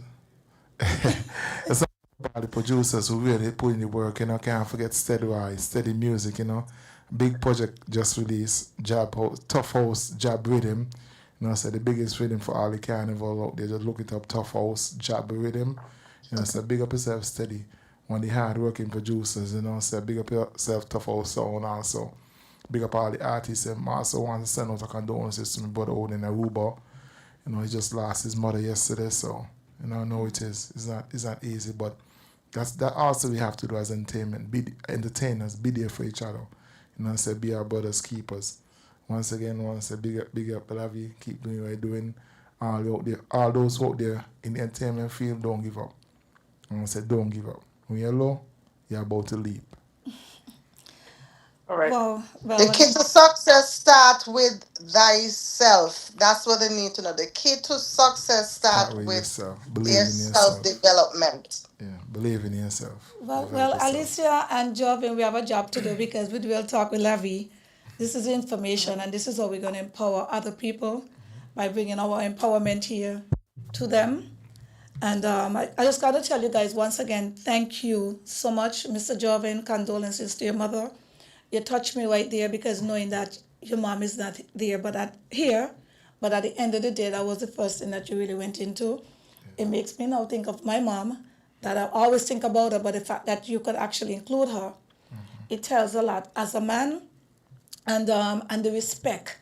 All the producers who really put in the work, can't forget Steady Music, Big project just released, Tough House, Jab Rhythm. The biggest rhythm for all the carnival out there. Just look it up, Tough House, Jab Rhythm. Big up yourself, Steady. One of the hard working producers, big up yourself, Tough House Sound also. Big up all the artists. And I also want to send out a condolences to my brother out in Aruba. He just lost his mother yesterday, so I know it is. It's not easy, but that also we have to do as entertainment. Be entertainers, be there for each other. Be our brothers keepers. Once again, big up Lavi, keep doing what you're doing. All those out there in the entertainment field, don't give up. Don't give up. When you're low, you're about to leap. All right. Well, The key to success start with thyself. That's what they need to know. The key to success start with yourself. Believe their in yourself. self-development. Yeah, believe in yourself. Well, Alicia and Jovin, we have a job to do because we will talk with Lavi. This is information, and this is how we're going to empower other people by bringing our empowerment here to them. And I just got to tell you guys once again, thank you so much, Mr. Jovin. Condolences to your mother. You touched me right there because knowing that your mom is not there, but at the end of the day, that was the first thing that you really went into. It makes me now think of my mom, that I always think about her, but the fact that you could actually include her, it tells a lot as a man, and the respect.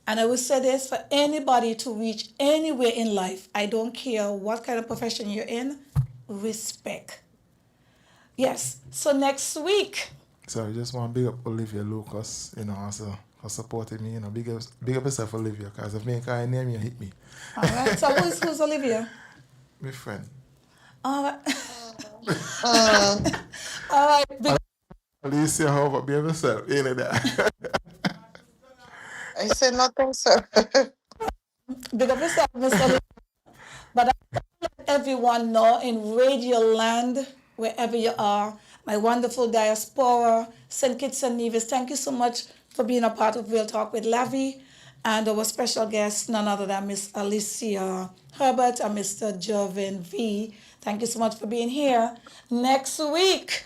And I would say this, for anybody to reach anywhere in life, I don't care what kind of profession you're in, respect. Yes, so next week. So I just want to big up Olivia Lucas, for supporting me, big up yourself, Olivia, because if me can't name you, hit me. All right, so who's Olivia? My friend. All right. All right. Alicia, how about be yourself? Ain't it that? I said nothing, sir. Big up yourself, Mr. Lee. But I let everyone know in Radio Land, wherever you are, my wonderful diaspora, St. Kitts and Nevis, thank you so much for being a part of Real Talk with Lavi, and our special guest, none other than Miss Alicia Herbert and Mr. Jovin V. Thank you so much for being here. Next week,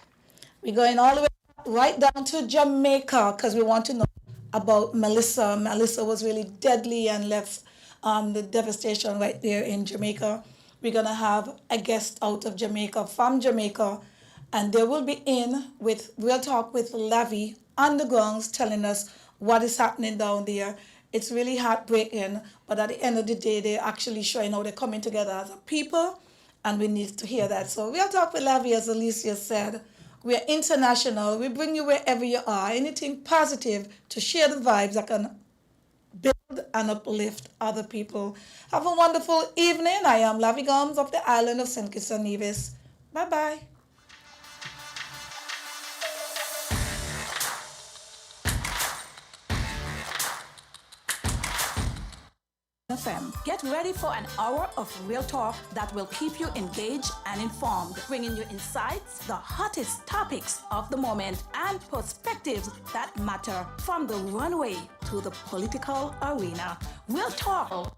we're going all the way right down to Jamaica because we want to know about Melissa. Melissa was really deadly and left the devastation right there in Jamaica. We're going to have a guest out of Jamaica, from Jamaica, and they will be in with Real Talk with Lavi on the grounds telling us what is happening down there. It's really heartbreaking, but at the end of the day, they're actually showing how they're coming together as a people, and we need to hear that. So Real Talk with Lavi, as Alicia said, we're international. We bring you wherever you are. Anything positive to share the vibes that can build and uplift other people. Have a wonderful evening. I am Lavi Gumbs of the island of St. Kitts and Nevis. Bye-bye. FM. Get ready for an hour of real talk that will keep you engaged and informed, bringing you insights, the hottest topics of the moment, and perspectives that matter from the runway to the political arena. Real talk.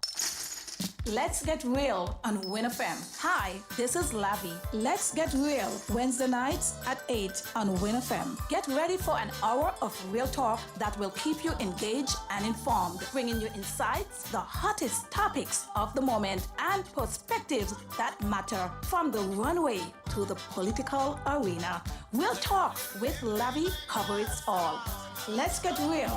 Let's get real on winnfm. Hi, this is Lavi. Let's get real Wednesday nights at 8 on winnfm. Get ready for an hour of real talk that will keep you engaged and informed, bringing you insights, the hottest topics of the moment, and perspectives that matter from the runway to the political arena. Real talk with Lavi covers all. Let's get real.